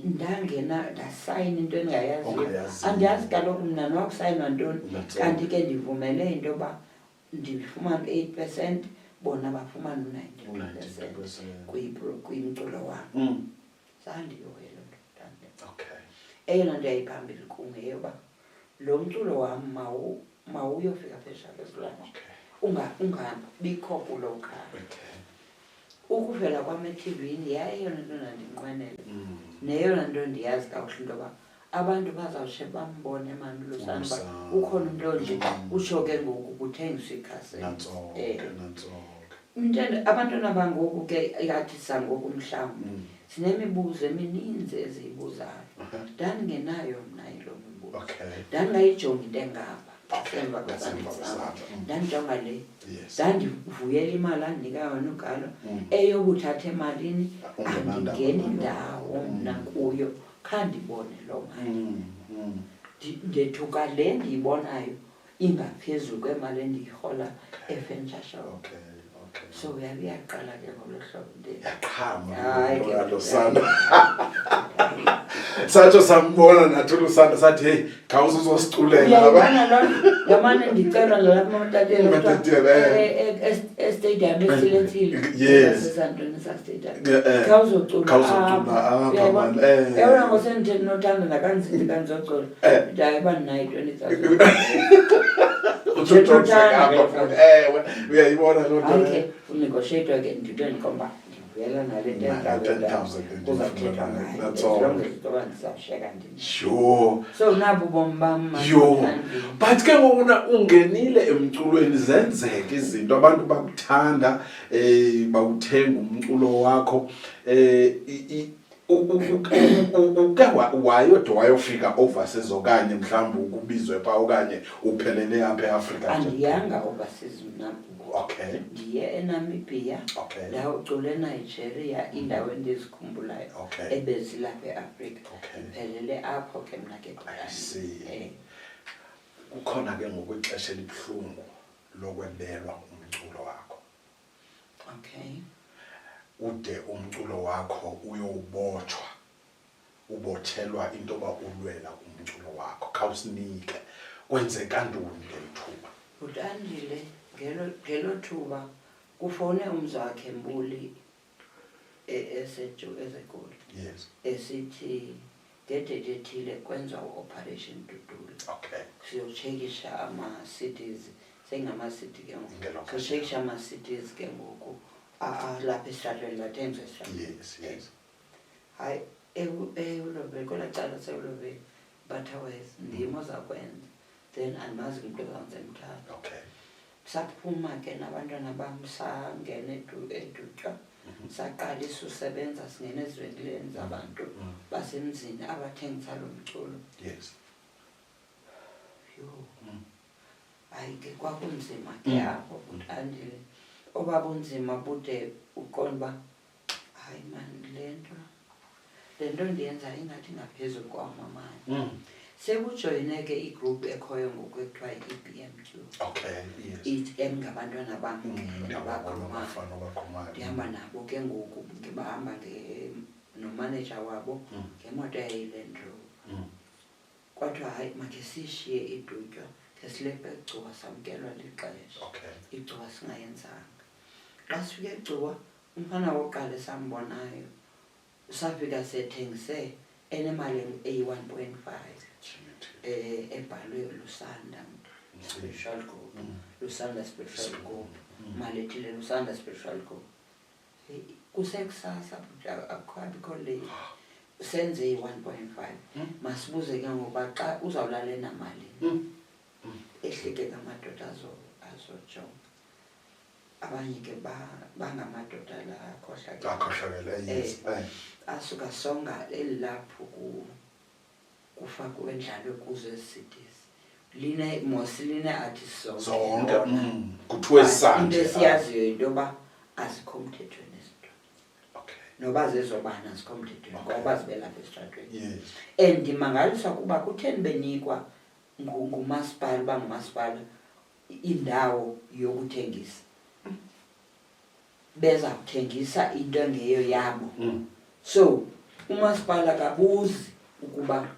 ndangena ndasayina into endingayaziyo. Andiyazi kaloku mna nokusayinwa ntoni kanti ke ndivumele into yoba ndifumane 8% bona bafumane 90% kwimculo wam. Zandiyoyela okay. Eyona nto yayiphambili kum yeyoba lo mculo wam mawuyofika phesha kwesilwane ungabikho kulo khaya. Ukuvela kwam eTV-ni yayeyona nto ndandinqwenela neyona nto ndiyazi kakuhle into yoba abantu bazawushe bambone mani uLusandi uba ukhona umntu onje utsho ke ngoku kuthengiswa ikhasethi. Abantwana bangoku ke yathi sangoku mhlawumbi sinemibuzo emininzi eziyibuzayo. Ndandingenayo mna ilo mibuzo. Ndandingayijongi into engapha emva kwesandisam. Ndandijonga le. Ndandivuyela imali andinika yona uGalo eyokuthatha emalini andingeni indawo mna kuyo khandibone loo mali. Ndethuka le ndiyibonayo ingaphezulu kwemali endiyirhola eFentsha. So uyaqala ke ngolo hlobo yaqhama uLusandi. Satsho sambona nathi uLusandi sathi hey khawuze uzosiculela ngamane ndicela ngalapha matateni estadium esilethile sesantoni sastadium khawuzocula eyona ngosendithethi nothanda nakanzima kanzocula hayi banayo 20,000 uyayibona loo nto ke unegotiate ke ndithe ndikomba ndivuyela nale 10,000 kuzathethwa ngayo ndizawusheka ndini. Sure. So nabo bomi bam but ke ngoku ungenile emculweni zenzeka izinto abantu bakuthanda bawuthenga umculo wakho uke wayodwa wayofika overseas okanye mhlawumbe ukubizwe pha okanye uphelele apha eAfrika nje? Andiyanga overseas mna. Okay. Ndiye eNamibia. Ndawucula eNigeria indawo endizikhumbulayo ebezilapha eAfrika. Iphelele apho ke mna ke kukhona ke ngokwexesha elibuhlungu lokwebelwa umculo wakho. Ude umculo wakho uyobotshwa ubotshelwa into yoba ulwela umculo wakho khawusinike kwenzeka ntoni ngeli thuba? Utandile ngelo thuba kufone umzi wakhe Mbuli eseGoli. Yes. Esithi ngedate ethile kwenziwa operation Dudula. Okay. Siyochekisha ama-cities sengama-city ke ngoku. Siyochekisha ama-cities ke ngoku lapha esitratweni bathengiswa esitratweni. Yes. Hayi eUlove kwela cala seUlove Butterworth ndimo zakwenza. Then andimazi into ezanzemthatha. Okay. Saphuma ke nabantwana bam sangena edutywa. Saqalisa usebenza singena ezivenkileni zabantu basemzini abathengisa lo mculo. Yes. Hayi ke kwakunzima ke apho kuthandile. Obabunzima bude uqonda uba hayi man le nto ndiyenza ingathi ngaphezulu kwamamani. Sekujoyine ke igroup ekhoyo ngoku ekuthiwa yi-EBMQ. Okay, yes. Ngabantwana bam abakhulumayo. Ndihamba nabo ke ngoku ngibahamba nomaneja wabo ngemoto yayiLand Rover. Kwathiwa hayi makhe siyishiye idutywa ngesilebhe eGcuwa samkelwa lixesha. iGcuwa singayenzanga. Xa sifike eGcuwa umfana wokuqala esambonayo safika sethengise enemali eyi-1.5 ebhalwe Lusanda Spiritual Group. Lusanda Spiritual Group. Mali ethile Lusanda Spiritual Group. Kusekusasa akukho late. Senze i-1.5. Masibuze ke ngoba xa uzawulala enamali. Ehlike ngamadoda azojonga. Abanye ke bangamadoda la akhohlakele. Yes. Asuka songa elapho kufakwe endlalwe kuzo ezi-cities. Line artists zonke kuthiwe sanje. Into esiyaziyo into yoba azikho mthethweni ezinto. Okay. Noba zezobana azikho mthethweni ngoba zibelapha esitratweni. Yes. And ndimangaliswa kuba kutheni benikwa ngumasipala uba ngumasipala indawo yokuthengisa. Beza kuthengisa into engeyo yabo. So umasipala kabuzi ukuba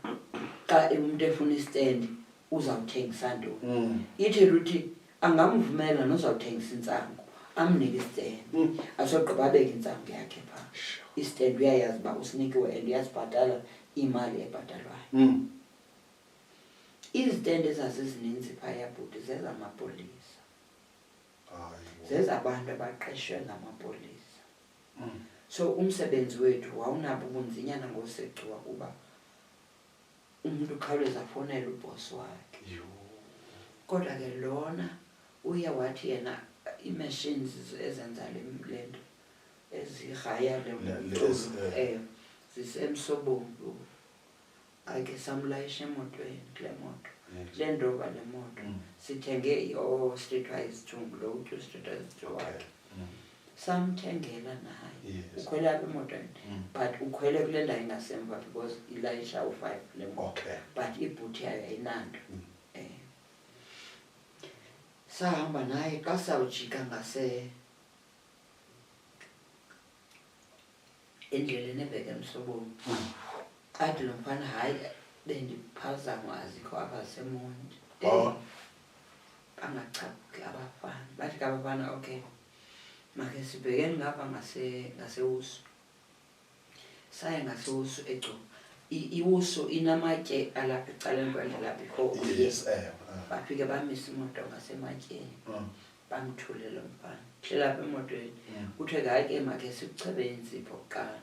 xa umuntu efuna istand uzawuthengisa ntoni. Ithi ukuthi angamvumela nozawuthengisa intsangu amnike istand. Asogqiba abeke intsangu yakhe phaa. Istand uyayazi uba usinikiwe and uyazibhatala imali ebhatalwayo. Izitende ezazizininzi phaya bhuti zezamapolisa. Zezabantu abaqeshwe ngamapolisa. So umsebenzi wethu wawunabo ubunzinyana ngoseGcuwa kuba umuntu ukhawuleza afonele ubhosi wakhe. Kodwa ke lona uye wathi yena ii-machines ezenza le nto ezirhaya le moto zisemsobomvu. Ake samlayisha emotweni kule moto. Land Rover le moto. Sithenge streetwise Jumbo lo uthi streetwise wakhe. Samthengela naye. Ukhwele apha emotweni. But ukhwele kule ndawo ingasemva because ilayisha u-5 le moto. But ibhuti yayo ayinanto. Sahamba naye xa sawujika endleleni ebheke emsobomvu. Athi lo mfana hayi bendiphazama azikho apha seMonti. Bangachaphuki abafana. Bathi ke abafana okay. Makhe sibhekeni ngapha ngaseWusu. Saya ngaseWusu eGcuwa. iWusu inamatye alapha ecaleni kwendlela before uye. Bafike bamisa imoto ngasematyeni. Bamthule lo mfana. Hlelapha emotweni. Kuthiwe hayi ke makhe sikuchebe insipho kuqala.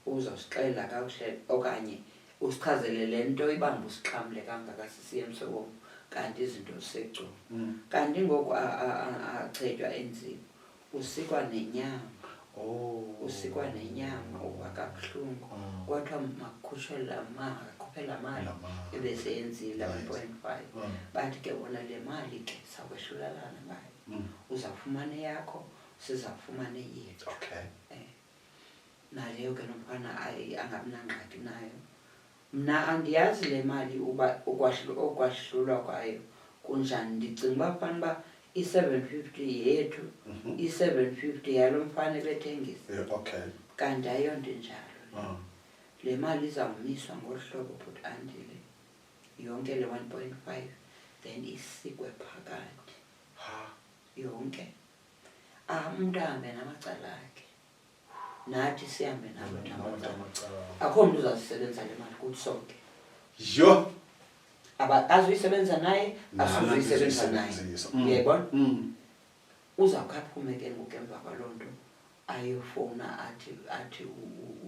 Uzawusixelela kakuhle okanye usichazele le nto ibamba usixhamle kangaka sisiye emsobomvu kanti izinto ziseGcuwa. Kanti ngoku achetywa enzipho usikwa nenyama. Usikwa nenyama uba kabuhlungu. Kwathiwa makukhutshwe akhuphe laa mali ebeseyenzile 1.5. Bathi ke bona le mali ke sawukwehlulalana ngayo. Uzawufumana eyakho sizawufumana eyethu. Naleyo ke nomfana angabi nangxaki nayo. Mna andiyazi le mali uba okwahlulwa kwayo kunjani. Ndicinga uba fanuba i-750 yethu, i-750 yalo mfana ebethengisa. Kanti ayonto njalo. Le mali izawumiswa ngolu hlobo bhuti andile. Yonke le 1.5 then isikwe phakathi. Yonke. umuntu ahambe namacala akhe nathi sihambe nalo namacala akho muntu uzasisebenza le mali kuthi sonke yo azoyisebenza naye asizoyisebenza naye uyayibona uzawukhaphume ke ngoku emva kwaloo nto ayofona athi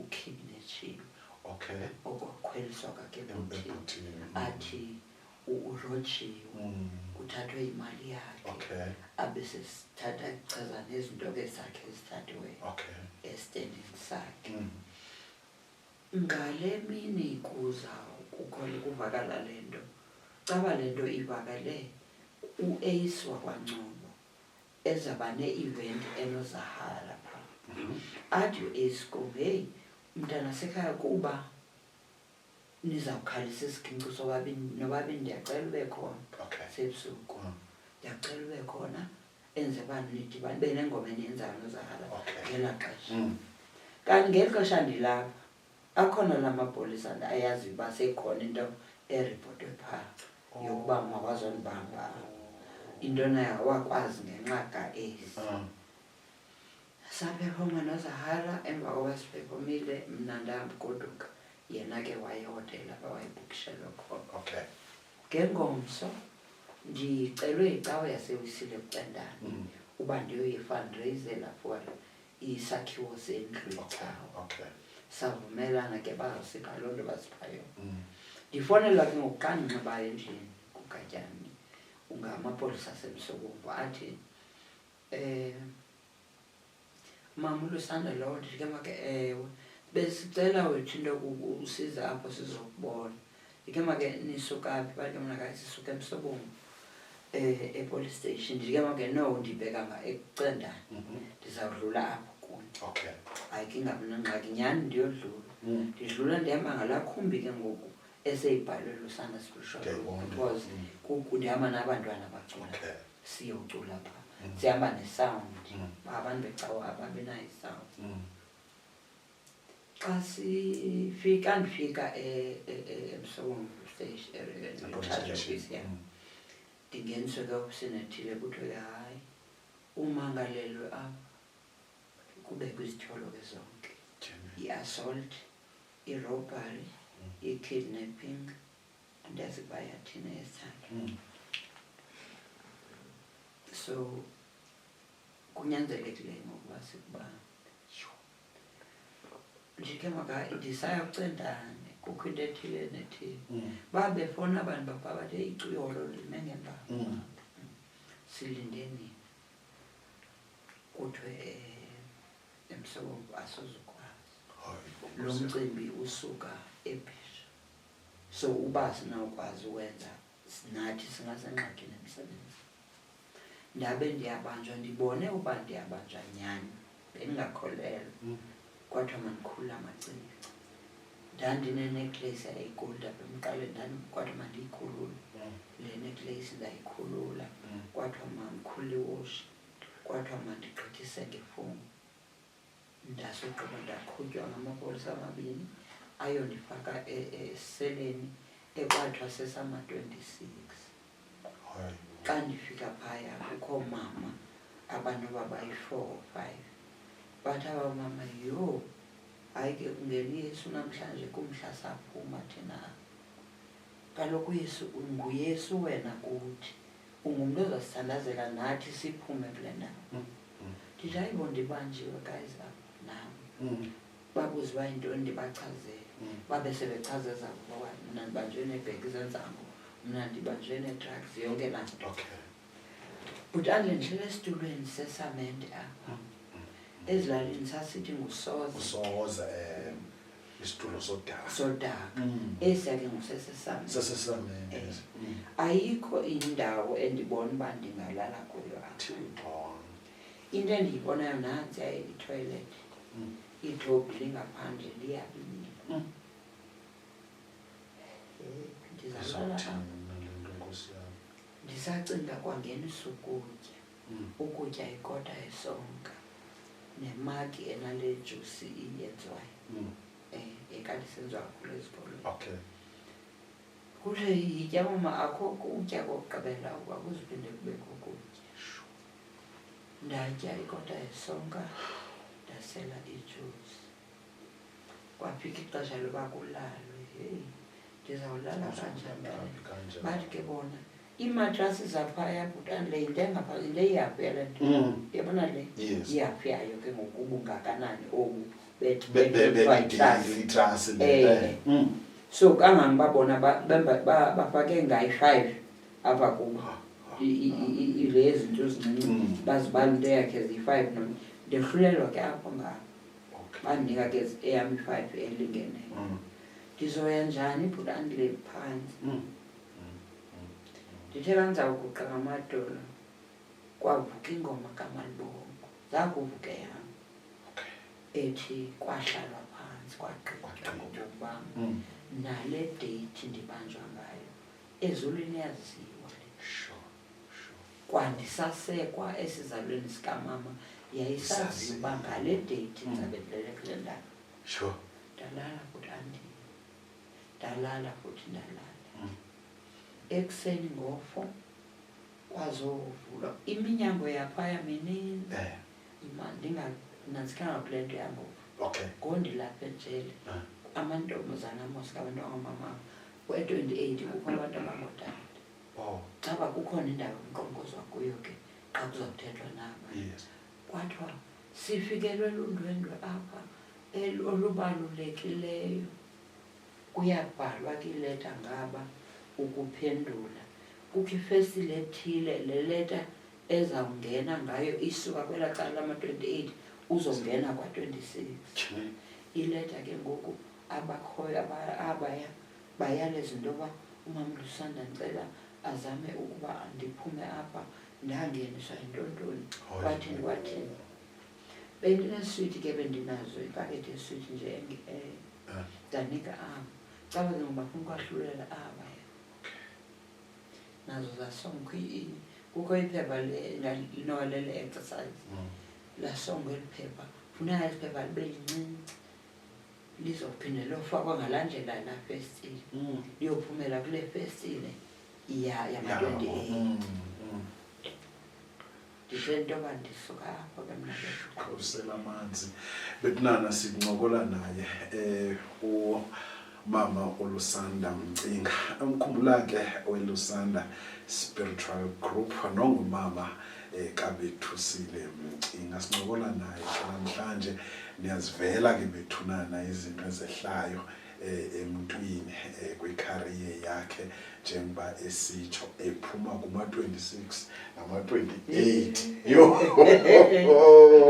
ukidnetshiwe okay okwakhweliswa kakhe emthini athi urojiwe kuthathwe imali yakhe okay abe sesithatha ichaza nezinto ke zakhe ezithathiweyo okay estendini sakhe ngale mini kuvakala le nto caba le nto ivakale u-ace wakwaNcubo ezaba ne-event eNozahara pha athi u-ace kum heyi mntana sekhaya kuba nizawukhalisa isigingco nobabini ndiyacela ube khona sebusuku ndiyacela ube khona enze bani nidibane benengoma eniyenzayo noZahara ngela xesha kanti ngeli xesha ndilapha akhona la mapolisa ayazi uba sekhona into eripotwe phaa yokuba mawazondibamba into nayo wakwazi ngenxa ka-ace saphefoma noZahara emva koba siphefomile mna ndamgoduka yena ke wayehotela apha wayebhukishelwe khona ngengomso ndicelwe yicawa yasewisile bucendane uba ndiyoyifundraisela for isakhiwo sendlu yecawa savumelana ke bazawusipha loo nto basiphayo ndifonelwa ke ngoku xa ndinxibayo endlini kugatyani ungamapolisa asemsobomvu athi mama uLusanda lowo ndithi ke make ewe besicela wethu into usiza apho sizokubona ndike make nisuka phi bathi ke mna kayi sisuka emsobomvu epolice station ndike make no ndibheka ekucendane ndizawudlula apho kuni hayi ke ingabinangxaki nyhani ndiyodlula ndidlula ndihamba ngalaa khumbi ke ngoku eseyibhalwe Lusanda Spiritual because ndihamba nabantwana bacula siyocula pha sihamba nesound abantu becawa ababenayo isound xa ndifika emsobomvu station office yam ndingeniswe ke ofisini ethile kuthiwe hayi umangalelwe apha kubekho izithyolo ke zonke i-assault i-robbery i-kidnapping andazi uba yathina esithathu so kunyanzelekileyo ngokuba sikuba ndike ndisaya kucendane kukho into ethile nethile babefona abantu bapha bathi icuyolo lime ngempama silindeni kuthiwe emsobomvu asozukwazi lo mcimbi usuka eBhisha so uba sinawukwazi uwenza nathi singasengxakini emsebenzi ndabe ndiyabanjwa ndibone uba ndiyabanjwa nyani bendingakholelwa kwathiwa mandikhulule amacingo ndandinenecklace yayigoldi apha emqaleni kwathiwa mandiyikhulule le necklace ndayikhulula kwathiwa mandikhulule iwoshi kwathiwa mandigqithise ngefowuni ndasogqiba ndaqhutywa ngamapolisa amabini ayondifaka eseleni ekwathiwa sesama-26 xa ndifika phaya kukho mama abantu babayi-4 or 5 bathi abamama yho hayi ke kungeni Yesu namhlanje kumhla saphuma thina kaloku Yesu nguYesu wena kuthi ungumntu ozasithandazela nathi siphume kule ndawo ndithi hayibo ndibanjiwe guys nam babuze uba yintoni ndibachazele babe sebechaze zabo ngoba mna ndibanjwe neebheki zenzango mna ndibanjwe nee-drugs yonke laa nto but andlendihlele esitulweni sesamente apha ezilalini sasithi ngusoza isitulo sodaka esiya ke ngusesesamente ayikho indawo endibona uba ndingalala kuyo apha into endiyibonayo nantsi itoilet idrobhi lingaphandle liyabila ndizalala ndisacinga kwangenisa ukutya ikota esonka nemagi enale juice iyenziwayo ekade senziwa kakhulu ezikolweni kuthe yitya mama akho ukutya kokugqibela akuzupinde kubekho ukutya ndatya ikota yesonka ndasela ijuice. Kwafika ixesha loba kulalwe, heyi ndizawulala kanjani. Bathi ke bona iimatrasi zaphaya bhutani le yinto yile ihafu yale nto yabona le ihafu yayo ke ngoku ubungakanani obu betrasi. So kangangoba bona bafake ngayi-5 apha kubo le zinto ezincinci bazibala into yakhe ziyi-5 ndehlulelwa ke apho ngabo bandinika ke eyam i-5 elingeneyo. Ndizoya njani ibhutani le phantsi. Ndithe bandizawuguqa ngamadolo kwavuka ingoma kaMalibongo, zakuvuka yam ethi kwahlalwa phantsi kwagqitywa ngokokubam nale deyithi ndibanjwa ngayo ezulwini yaziwa le. Kwandisasekwa esizalweni sikamama yayisaziwa uba ngale deyithi ndizabe ndilele kule ndawo. Ndalala futhi ndalala futhi ndalala. Ekuseni ngo-4 kwazovulwa iminyango yaphaya mininzi ndinganantsikanga kule nto yangoku. Ngondilapha ejele amantombazana amoska abantu abangamama we-28 kukho abantu abangotata. Caba kukhona indawo emqonkozwa kuyo ke xa kuzawuthethwa naba. Kwathiwa sifikelwe lundwendwe apha olubalulekileyo, kuyabhalwa kileta ngaba ukuphendula. Kukho ifestile ethile, le leta ezawungena ngayo isuka kwelaa cala lama-28 uzongena kwa-26. Ileta ke ngoku abakhoyo abaya bayaleza into yoba umama uLusanda ndicela azame ukuba ndiphume apha ndangeniswa yintontoni. Kwathini bendineswiti ke bendinazo ipakethi yeswiti nje ndanika apha. Caba ke ngoba bafuna ukwahlulela aba nazo zasongwa kukho iphepha linolele exercise lasongwa eli phepha. Funeka eli phepha libe lincinci lizophinde lofakwa ngalaa ndlela laa festile liyophumela kule festile yama-28. Ndithe into yoba ndisuka apho ke mna usela amanzi. Betunana sincokola naye umama uLusanda Mcinga. Umkhumbula ke weLusanda Spiritual Group nongumama kaBethusile Mcinga. Sincokola naye namhlanje. Niyazivela ke bethunana izinto ezehlayo emntwini kwicareer yakhe njengoba esitsho ephuma kuma-26 nama-28.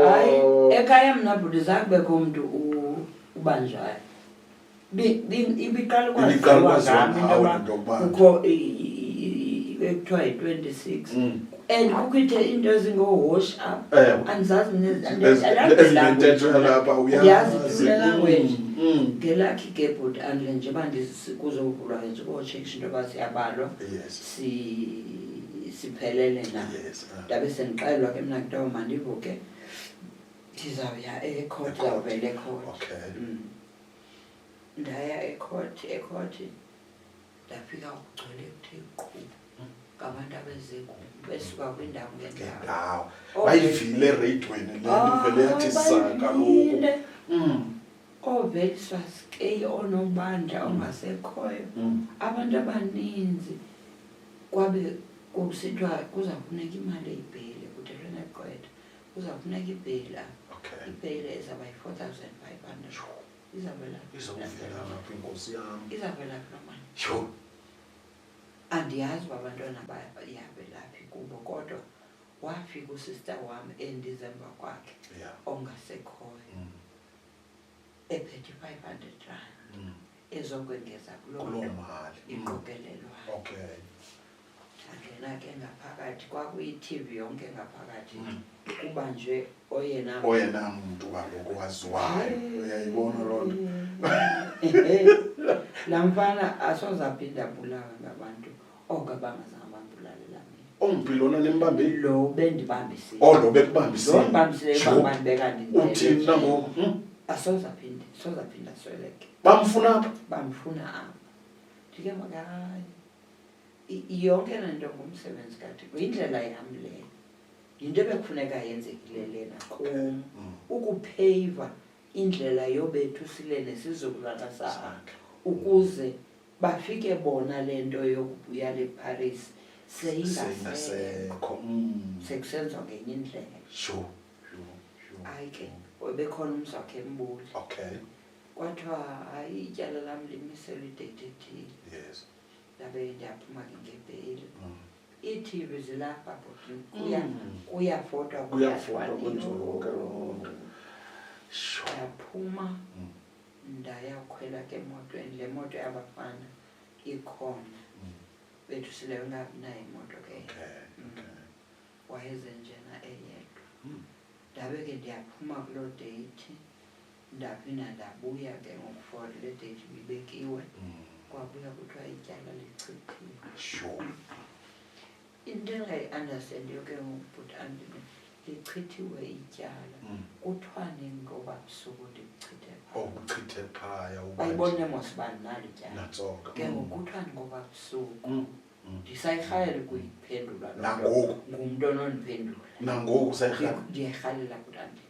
Hayi ekhaya mna bhuti zakubekho umntu ubanjwayo. Ibiqala kwaziwa ngami into yoba kukho ekuthiwa yi-26 and kukho into ezingoo-wash up andizazi ndiyazi language ngelakhi ke bhuti andile njengoba kuzovulwa nje kootsheksha into yoba siyabalwa siphelele na. Ndabe sendixelelwa ke mna kuthiwa mandivuke ndizawuya ecourt, ndizawuvela ecourt. Ndaya ecourt ndafika kugcwele kuthe qhu ngabantu besuka kwindawo ngendawo. Bayivile eradweni le nto vele yathi saka loku. Ooveliswa sikeyi oonobandla ongasekhoyo abantu abaninzi. Kwabe kusithiwa kuzawufuneka imali eyibheyile kuthethwe negqwetha kuzawufuneka ibheyili apha. Ibheyili ezawuba yi-4,500. Izavela lapha inkosi yam. Izavela phi loo mali? Andiyazi uba abantwana yavelaphi kubo, kodwa wafika usista wam endizemva kwakhe ongasekhoyo ephethe 500 rand ezokwengeza kuloo mali iqokelelwayo. Ndangena ke ngaphakathi, kwakuyi-TV yonke ngaphakathi kubanjwe oyena mntu kaloku waziwayo. Uyayibona loo nto. Laa mfana asoze aphinda abulawe ngabantu oko abangazange bambulalela mina. Omphi lona nembambile? Lo bendibambisile. Lo bekubambisile? Lo ndibambisile bambeka ndindele. Uthini na ngoku? Asoze aphinda sweleke. Bamfuna apha? Bamfuna apha. Ndike makayi yonke le nto ngumsebenzi kaThixo, yindlela yam leyo. into ebekufuneka yenzekile lena kum ukuphaver indlela yobethu silele nesizukulwana sakhe ukuze bafike bona lento yokubuya leParis seyingasekho sekusenziwa ngenye indlela. Sure. Hayi ke bekhona umzakhe embuli. Okay. Kwathiwa hayi ityala lam limisela idate ethile. Yes. Ndabe ndiyaphuma ke ngebheli. I-TV zilapha bhuti kuyafotwa kunjalo. Sure. Ndaphuma ndayakhwela ke emotweni, le moto yabafana ikhona. Bethu sileyo ngabinayo imoto ke. Okay. Wayeze njena eyedwa. Ndabe ke ndiyaphuma kuloo date, ndaphinda ndabuya ke ngoku-for le date ibibekiwe. Kwabuya kuthiwa ityala lichithiwe. Sure. Into engayi-understandiyo ke ngoku lichithiwe ityala. Kuthiwani ngoba busuku ndichithe phaya? Uchithe phaya. Bayibone mos uba ndinalo ityala. Natsoka. Ke ngoku kuthiwani ngoba busuku? Ndisayirhalela ukuyiphendula. Nangoku? Ngumntu onondiphendula. Nangoku usayirhalela? Ndiyayirhalela kutani.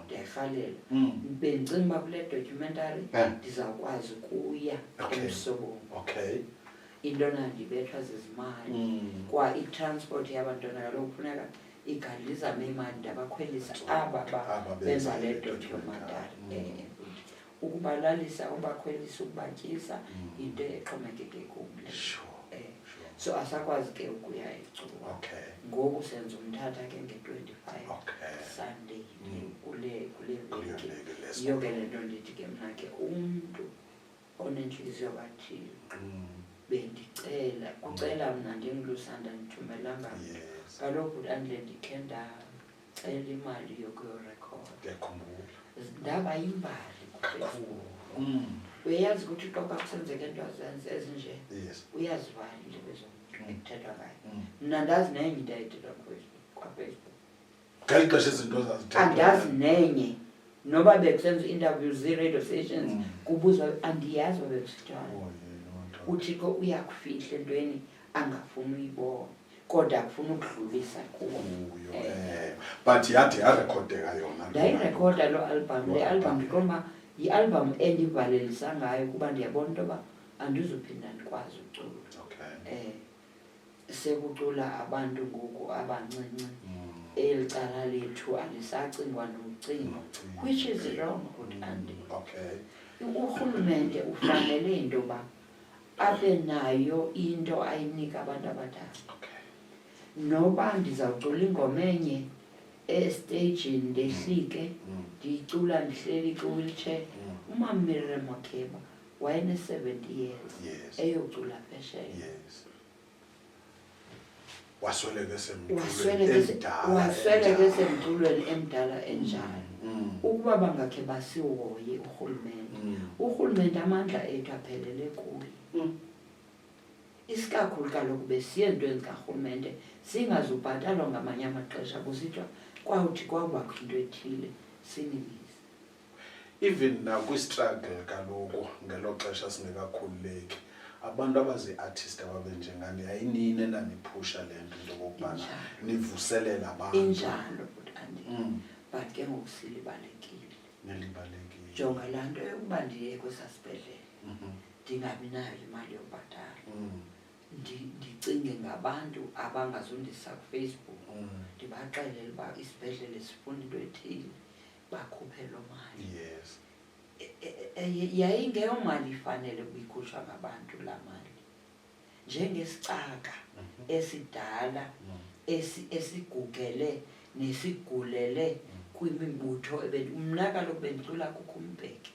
Ndiyayirhalela. Bendicinga uba kule documentary ndizawukwazi ukuya emsobomvu. Okay. Into nandibethwa zizimali. Kwa i-transport yabantwana kaloku kufuneka igadlizame imali ndabakhwelisa aba benza le documentary. Ukubalalisa, ubakhwelisa, ukubatyisa into exhomekeke kumle. So asakwazi ke ukuya eCuba. Okay. Ngoku senza umthatha ke nge-25 Sunday kule veki. Yiyo ke le nto ndithi ke mna ke umntu onentliziyo kaThixo bendicela kucela mna ndinguLusanda ndithumelanga kaloku andle ndikhe ndacela imali yokuyorekhoda. Ndaba yimbali kuFacebook. Uyazi ukuthi xa kusenzeka into ezinje uyazivala into bezomntu ekuthethwa ngayo. Mna andazi nenye into ayithethwa kwaFacebook. Ngeli xesha izinto zazithetha. Andazi nenye noba bekusenza i-interviews zii-radio stations kubuzwa andiyazi uba bekusithwala. UThixo uyakufihla entweni angafuni uyibona kodwa akufuna ukudlulisa kuwo. But yade yarekhodeka yona. Ndayirekhoda loo album. Le album ndiqonda uba yi-album endivalelisa ngayo kuba ndiyabona into yoba andizuphinda ndikwazi ucula. Sekucula abantu ngoku abancinci. Eli cala lethu alisacingwa nokucingwa, which is wrong good and urhulumente ufanele into yoba abe nayo into ayinika abantu abadala. Noba ndizawucula ingoma enye esteyijini ndehlike ndiyicula ndihleli kwi-wheelchair. uMamire Makeba wayene-70 years eyocula phesheya. Wasweleke esemculweni emdala enjalo. Ukuba bangakhe basihoye urhulumente amandla ethu aphelele kuye. Isikakhulu kaloku besiye entweni zikarhulumente singazubhatalwa ngamanye amaxesha kusithiwa kwawuthi kwawubakho into ethile sinibize. Even nakwi-struggle kaloku ngelo xesha singekakhululeki abantu abazi-artist ababenjengani yayinini enaniphusha le nto into okokubana nivuselela abantu. Injalo but ke ngoku silibalekile. Nelibalekile. Jonga laa nto yokuba ndiye kwesasibhedlele ndingabi nayo imali yobhatala. Ndicinge ngabantu abangazundisa kuFacebook ndibaxelele uba isibhedlele sifuna into ethile bakhuphe loo mali. Yayingeyomali ifanele ukuyikhutshwa ngabantu laa mali. Njengesicaka esidala esigugele nesigulele kwimibutho mna kaloku bendicula kukho uMbeki.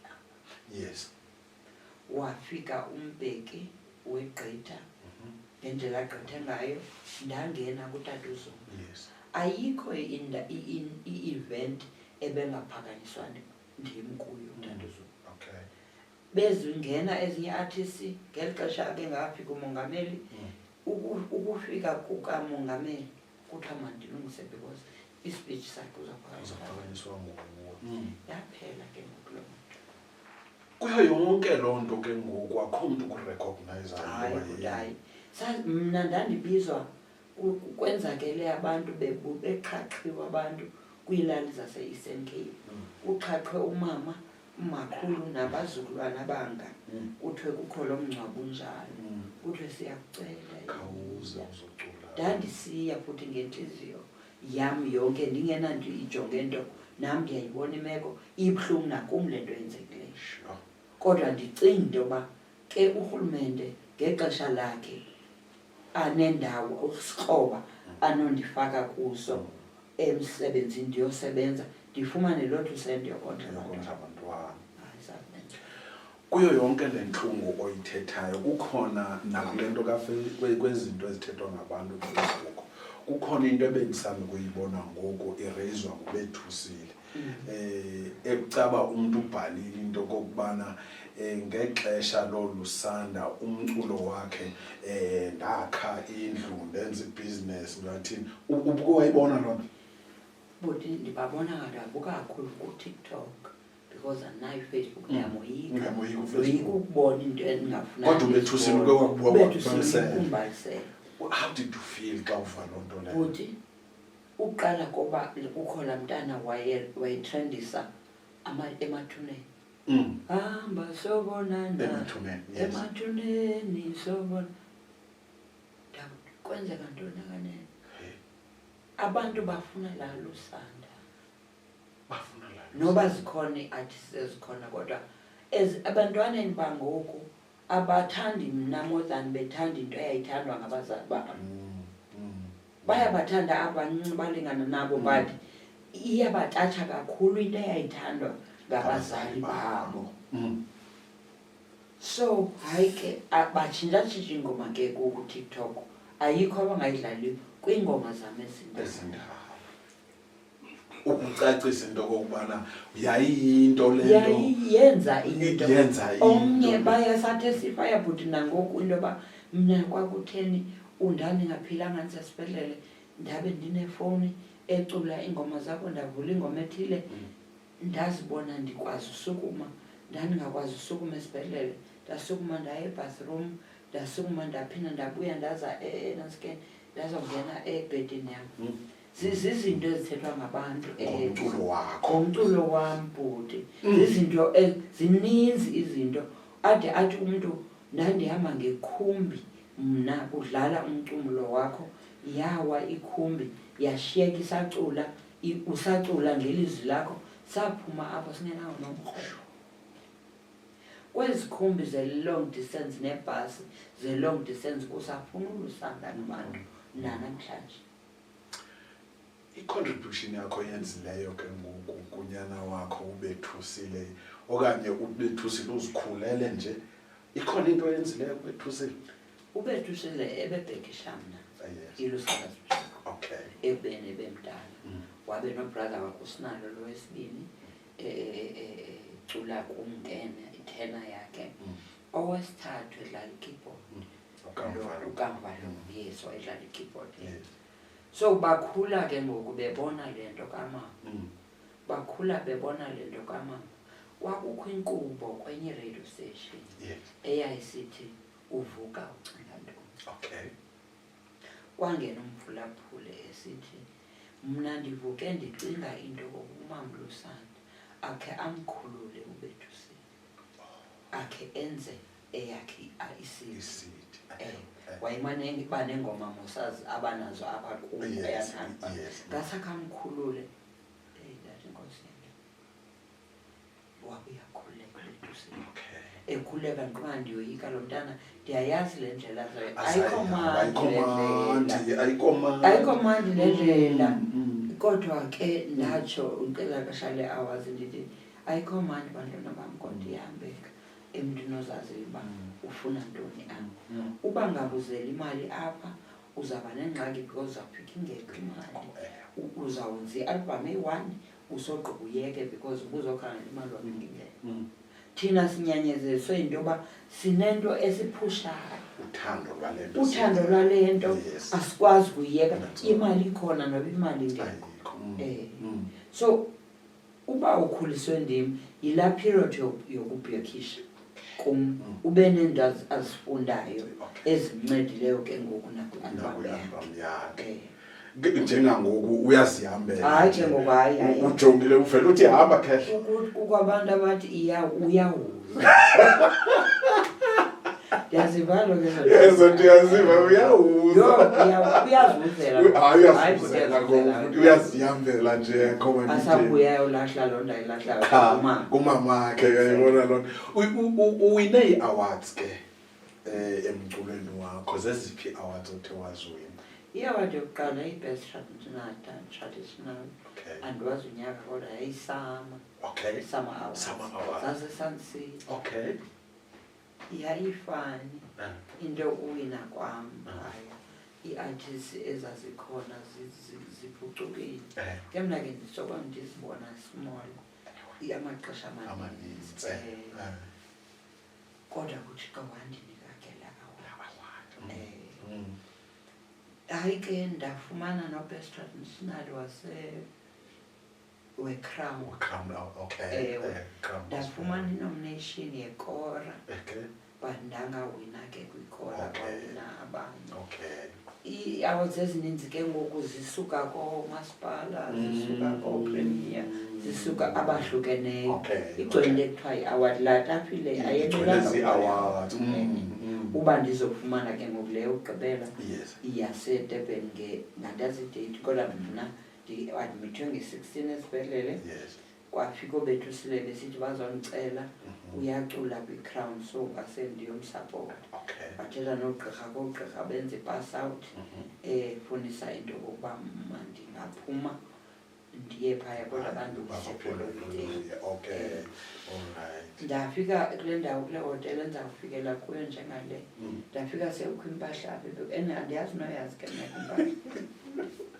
Wafika uMbeki weGqitha ngendlela agqithe ngayo ndangena kuTata uZungu. Ayikho i-event ebengaphakanyiswa ndim kuyo uTata uZungu. Bezingena ezinye artists ngeli xesha ke ngafika umongameli. Ukufika kukamongameli kuthiwa mandilungise because ispeech sakhe uzaphakanyiswa nguwo. Yaphela ke ngoku loo nto. Kuyo yonke loo nto ke ngoku akho mntu ukurecognize. Hayi mna ndandibizwa kwenzakele abantu beqhaqhiwe abantu kwiilali zase-Eastern Cape. Uqhaqhwe umama, umakhulu nabazukulwana abanga. Kuthiwe kukho lo mngcwabo unjalo. Kuthiwe siyakucela. Ndandisiya futhi ngenhliziyo yami yonke ndingenanto ijonge nto. Nam ndiyayibona imeko ibuhlungu nakum le nto yenzekileyo. Kodwa ndicinga into yoba ke urhulumente ngexesha lakhe anendawo usikroba anondifaka kuso emsebenzini ndiyosebenza ndifumane loo 2 yokondla abantwana. Kuyo yonke le ntlungu oyithethayo kukhona nakule nto kwezinto ezithethwa ngabantu kuFacebook kukhona into ebendisanda ukuyibona ngoku ireyizwa nguBethusile. Ekucaba umuntu ubhalile into kokubana ngexesha lolusanda umculo wakhe ndakha indlu ndenza ibhizinesi ngathini. Ubuke wayibona loo nto? But ndibabona ngadabuka kakhulu kuTikTok because anayo iFacebook ndiyamoyika ukubona into endingafuna. Kodwa uBethusile uke wakubalisela. How did you feel xa uva loo nto leyo? Buti uqala kuba kukho laa mntana wayetrendisa emathuneni. Hamba sobonana emathuneni sobona. Kwenzeka ntoni kanene? Abantu bafuna laa lusanda. Noba zikhona ii-artists ezikhona kodwa abantwaneni bangoku abathandi mna more than bethanda into eyayithandwa ngabazali babo. Bayabathanda abancinci balingana nabo but iyabatatsha kakhulu into eyayithandwa ngabazali babo. So hayi ke batshintshatshintsha ingoma ke kuTikTok. Ayikho abangayidlaliyo kwiingoma zam ezindawo. Ukucacisa into kokubana yayiyinto lento yayenza into. Omnye bayasathi sifaya bhuti nangoku into yoba mna kwakutheni ndandingaphilanga ndisesibhedlele ndabe ndinefowuni ecula iingoma zakho ndavula ingoma ethile ndazibona ndikwazi usukuma. Ndandingakwazi usukuma esibhedlele ndasukuma ndaya ebathroom ndasukuma ndaphinda ndabuya ndaza eNaskeni ndazongena ebhedini yam. Zizinto ezithethwa ngabantu ngomculo wam bhuti. Zizinto zininzi izinto athi umntu ndandihamba ngekhumbi mna kudlala umculo wakho yawa ikhumbi yashiyeka isacula usacula ngelizwi lakho saphuma apho singenawo nomrholo. Kwezi khumbi ze-long distance nebhasi ze-long distance usafuna ulusanda nabantu nanamhlanje. I-contribution yakho yenzileyo ke ngoku kunyana wakho uBethusile okanye uBethusile uzikhulele nje ikhona into oyenzileyo kuBethusile? uBethusile ebebhekisha mna ilusakazi ekubeni bemdala wabe nobrother wakhe uSinalo lo wesibini cula kumkene ithena yakhe owesithathu edlala ikeyboard ukamva lo yes wayedlala ikeyboard. So bakhula ke ngoku bebona lento kamama. Kwakukho inkqubo kwenye radio station eyayisithi uvuka ucinga ntoni. Kwangena umphulaphule esithi mna ndivuke ndicinga into umama Lusanda akhe amkhulule uBethusile akhe enze eyakhe isidi. Wayimane banengoma mosazi abanazo abakuyo ayathanda ngasakamkhulule ndathi Nkosi wabuya khuleka uBethusile. Ekhuleka nqwa ndiyoyika lo mntana ndiyayazi le ndlela zayo ayikho mandi le ndlela. Kodwa ke ndatsho ucela kashale hours ndithi ayikho mandi bantwana bam kodwa ihambeka emntwini ozaziyo uba ufuna ntoni apha. Uba ngabuzela imali apha uzawuba nengxaki because uzawufika ingekho imali. Uzawunza i-album eyi-1 usogqiba uyeke because ubuzokhangela imali wabingingena. Thina sinyanyezeliswe into yoba sinento esiphushayo. Uthando lwale nto asikwazi kuyiyeka. Imali ikhona noba imali ingekho. So uba ukhuliswe ndim yilaa period yokubhekisha. kum ube nento azifundayo ezincedileyo ke ngoku nakwi-album yakhe. Njengangoku uyazihambela. Hayi ke ngoku hayi. Ujongile uvela uthi hamba khehle. Kukho abantu abathi uyawuza. Ndiyazivala ke zonto. Yezo ndiyaziva uyawuza. Uyazihambela nje comment. Asabuya uyolahla loo nto ayilahlayo kumama ke yayibona loo nto. Uwine ii-awards ke emculweni wakho. Zeziphi awards othe waziwina? I-award yokuqala i-best traditional. Andiwazi unyaka kodwa yayisama. Summer Awards. ZaseSunsea. Okay. Yayifani into uwina kwam phaya. Ii-artists ezazikhona ziphucukile. Ke mna ke ndisoloko ndizibona small amaxesha amaninzi. Kodwa kuthi xa wandinika ke laa award. Hayi ke ndafumana no-best traditional weCrown. Ndafumana i-nomination yekora. But ndangawina ke kwikora kwawina abanye. Ii-awards ezininzi ke ngoku zisuka koomasipala, zisuka koopremier, zisuka abahlukeneyo. Igcwele into ekuthiwa yi-award latapile ayelelanga uba ndizofumana ke ngoku leyo ugqibela yaseDurban ngandazi idate kodwa mna ndiadmithwe nge-16 esibhedlele. Kwafika obethu sile besithi bazondicela uyacula kwiCrown so ngase ndiyomsapota. Bathetha noogqirha koogqirha benze i-pass out funisa into yokokuba mandingaphuma ndiye phaya kodwa abantu ndafika kule ndawo kule hotele endizawufikela kuyo njengale. Ndafika sekukho impahla apha andiyazi noyazi ke mna impahla.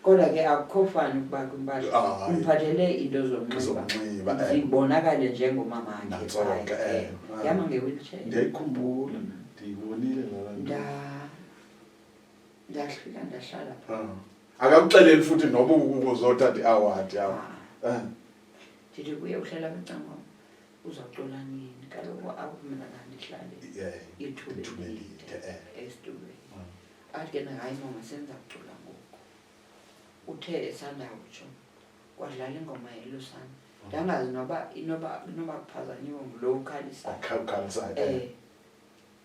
Kodwa ke akukho fani ukuba kwimpahla umphathele into zonxiba zibonakale njengomama akhe yama nge-wheelchair. Ndiyayikhumbula ndiyibonile ndafika ndahlala phaa. Akakuxeleli futhi noba uzothatha i-award yakho. Ndithi kuye uhlala kwicango uzawucula nini kaloku akumelanga ndihlale ithuba elide esitulweni. Athi ke hayi mama senza kucula ngoku. Uthe esandawutsho kwadlala ingoma yeLusana. Ndangazi noba kuphazanyiwe ngulo ukhalisayo.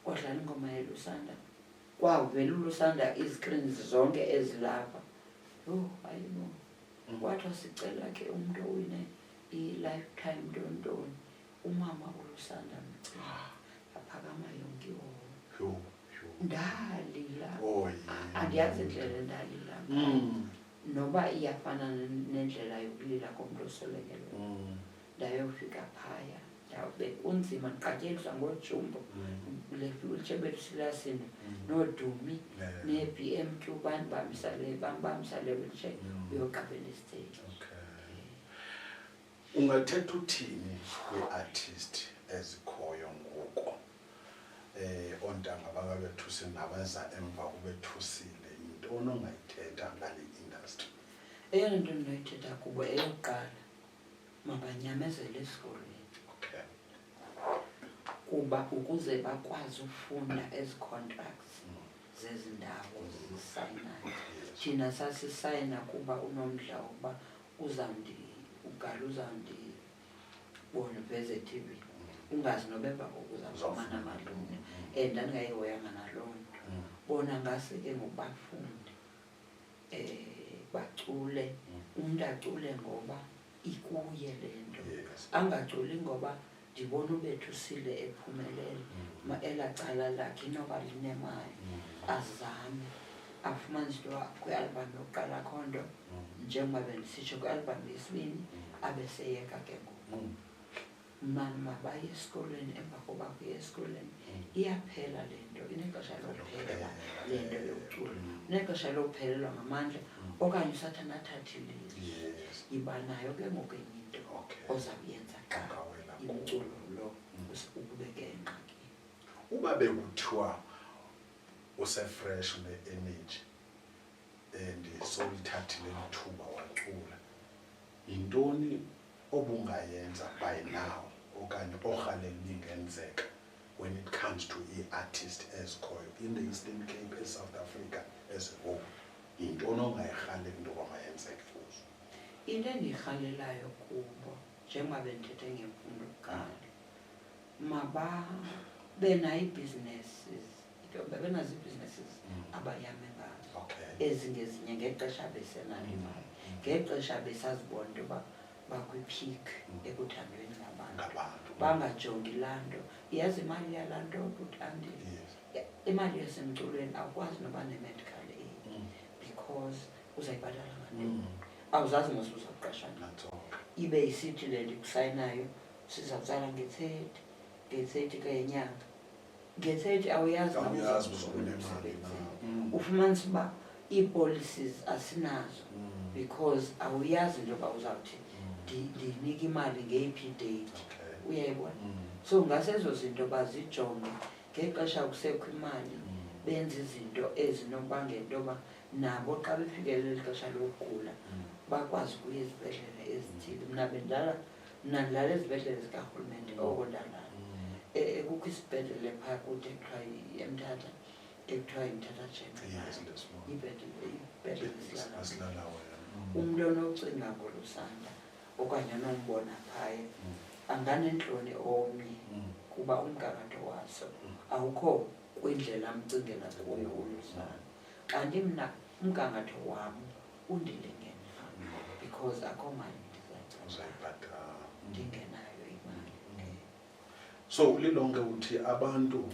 Kwadlala ingoma yeLusana. Kwavela uLusanda izicreens zonke ezilapha. Hayibo. Kwathiwa sicela ke umuntu owine i-lifetime ntontoni. Umama uLusanda Mcimbi aphakama yonke iholo. Ndalila. Andiyazi indlela endalila. Noba iyafana nendlela yokulila komuntu oswelekelweyo. Ndayofika phaya ndawube kunzima ndiqatyeliswa ngoojumbo le wheelchair bethu silasini noodumi ne-BMQ bambambisa le wheelchair uyogqibela istage. Ungathetha uthini kwi-artist ezikhoyo ngoku ontanga babethusile nabenza emva kubethusile yintoni ongayithetha ngale industry? Eyona nto ndinoyithetha kubo eyokuqala mabanyamezele esikolweni. Kuba ukuze bakwazi ufunda ezi contracts zezi ndawo zisayinayo. Thina sasisayina kuba unomdla wokuba uzawundibona veze TV. Ungazi noba emva koku uzawufumana malungu. Ndandingayihoyanga naloo nto. Bona ngase ke ngoku bafunde bacule. Umntu acule ngoba ikuye le nto. Angaculi ngoba ndibona ubethusile ephumelele elaa cala lakhe inoba linemali azame afumanise into kwi-album yokuqala akho nto njengoba bendisitsho kwi-album yesibini abeseyeka ke ngoku. Mabaye esikolweni emva koba kuye esikolweni iyaphela le nto. Inexesha lokuphela le nto yokucula. Inexesha lokuphelelwa ngamandla okanye usathana athathile. Yiba nayo ke ngoku enye into ozawuyenza xa umculo lo ukubeke engxakini. Uba bekuthiwa usefresh ne-energy solithathile ithuba wacula, yintoni obungayenza by now okanye orhalela ingenzeka when it comes to i-artist ezikhoyo in the Eastern Cape eSouth Africa as a whole? Yintoni ongayirhaleli into yoba mayenzeke kuzo? Into endiyirhalelayo kubo njengoba bendithethe ngemfundo kuqala mababe nayo ii-businesses bebenazo ii-businesses abayame ngazo ezingezinye ngexesha besenalo imali ngexesha besazibona into yoba bakwi-peak ekuthandweni ngabantu bangajongi laa nto. Yazi imali yalaa nto uthandi imali yasemculweni awukwazi noba ne-medical aid because uzayibhatala ngantoni awuzazi mos uzawuqasha ibe isithi le nto ikusayinayo sizawutsala nge-30 kenyanga nge-30 awuyazi ufumanisa uba ii-policies asinazo because awuyazi into yoba uzawuthi ndinika imali ngeyiphi date uyayibona. So ngasezo zinto bazijonge ngexesha kusekho imali benze izinto ezinokubangela into yoba nabo xa befikelela ixesha lokugula bakwazi ukuya ezibhedlele ezithile. Mna ndilala ezibhedlele zikarhulumente oko ndalala kukho isibhedlele phaa kude ekuthiwa eMthatha ekuthiwa yiMthatha General ibhedlele esilala umntu onocinga ngolusanda okanye onombona phaya anganentloni omnye kuba umgangatho waso awukho kwindlela amcingela kuyo ulusana. Kanti mna umgangatho wam undilingene because akho mali ndingenayo imali. So lilonke uthi abantu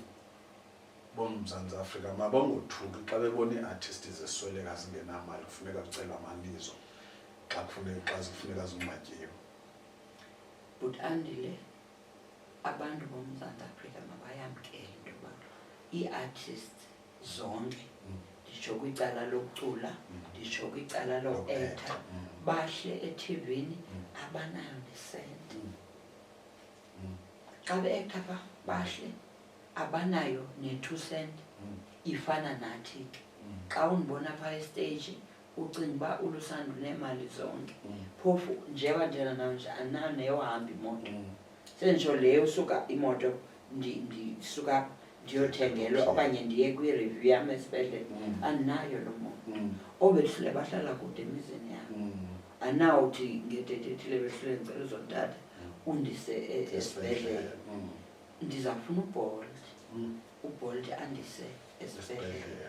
boMzantsi Afrika mabangothuki xa bebona ii-artists zesweleka zingenamali kufuneka kucelwa amalizo xa zifuneka zincwatyiwe. But andile abantu boMzantsi Afrika mabayamkele into yoba ii-artists zonke nditsho kwicala lokucula nditsho kwicala lo-actor bahle ethivini abanayo nesenti. Xa be-actor pha bahle abanayo ne-2 cent ifana nathi ke. Xa undibona phaa estage ucinga uba ulusanda uneemali zonke phofu njeba njena namnje andinayo neyohamba imoto senditsho leyo usuka imoto ndisuka ndiyothengelwa okanye ndiye kwi-review yam esibhedlele andinayo loo moto. Obehlule bahlala kude emizini yam andinawuthi ngedede ethile behlule ndicela uzontata undise esibhedlele ndizawufuna uBolt andise esibhedlele.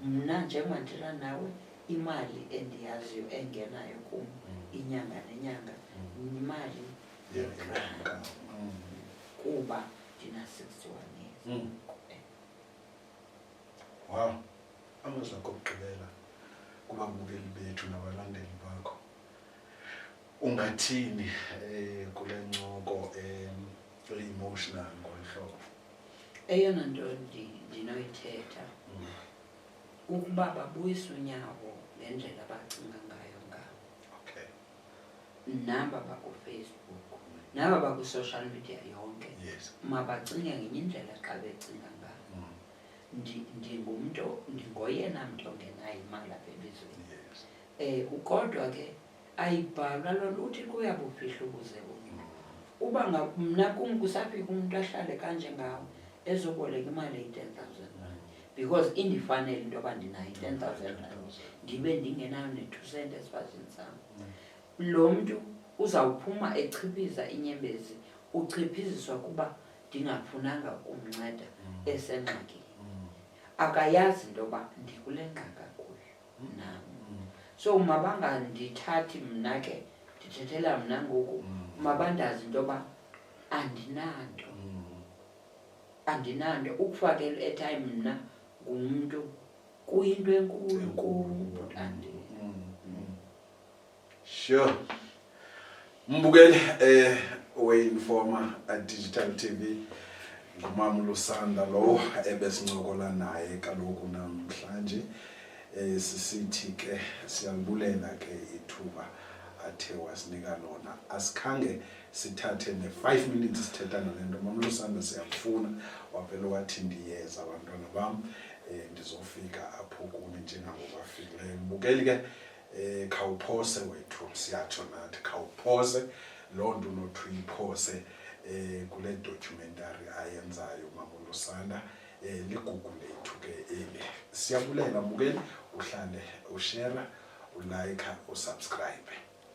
Mna njengoba ndithetha nawe imali endiyaziyo engenayo kum inyanga nenyanga imali yegrant kuba ndina-61 years. Wow, amazwi akho okugqibela kubabukeli bethu nabalandeli bakho ungathini kule ncoko emotional ngolhlobo? Eyona nto ndinoyithetha ukuba babuyise unyawo ngendlela abacinga ngayo ngawo. Naba bakuFacebook naba bakwi-social media yonke mabacinge ngenye indlela xa becinga ngayo. Ndingoyena mntu ongenayo imali apha elizweni kodwa ke ayibhalwa loo nto uthi kuyabufihla ubuze bunye. Uba mna kum kusafika umntu ahlale kanje ngawo ezoboleka imali eyi-10,000 rand because indifanele into yoba ndinayo i-10,000 rand ndibe ndingenayo ne-2 cent esipazini sam. Lo mntu uzawuphuma echiphisa inyembezi uchiphiziswa kuba ndingafunanga ukumnceda esengxakini. Akayazi into yoba ndikule ngxaka kuyo nam. So mabangandithathi mna ke ndithethela mna ngoku mabandazi into yoba andinanto ukufakela i-airtime mna ngumntu kuyinto enkulu Sure. Mbukeli we-Informa Digital TV ngumama uLusanda lo ebesincokola naye kaloku namhlanje sisithi ke siyalibulela ke ithuba athe wasinika lona. Asikhange sithathe ne-5 minutes sithetha nale nto. Mama uLusanda siyakufuna wavele wathi ndiyeza abantwana bam ndizofika apho kuni njengabo bafikileyo. Mbukeli ke khawuphose wethu siyatsho nathi khawuphose loo nto unothi uyiphose kule documentary ayenzayo uMama uNosana. Ligugu lethu ke eli. Siyabulela mbukeli, uhlale ushare, ulike, usubscribe.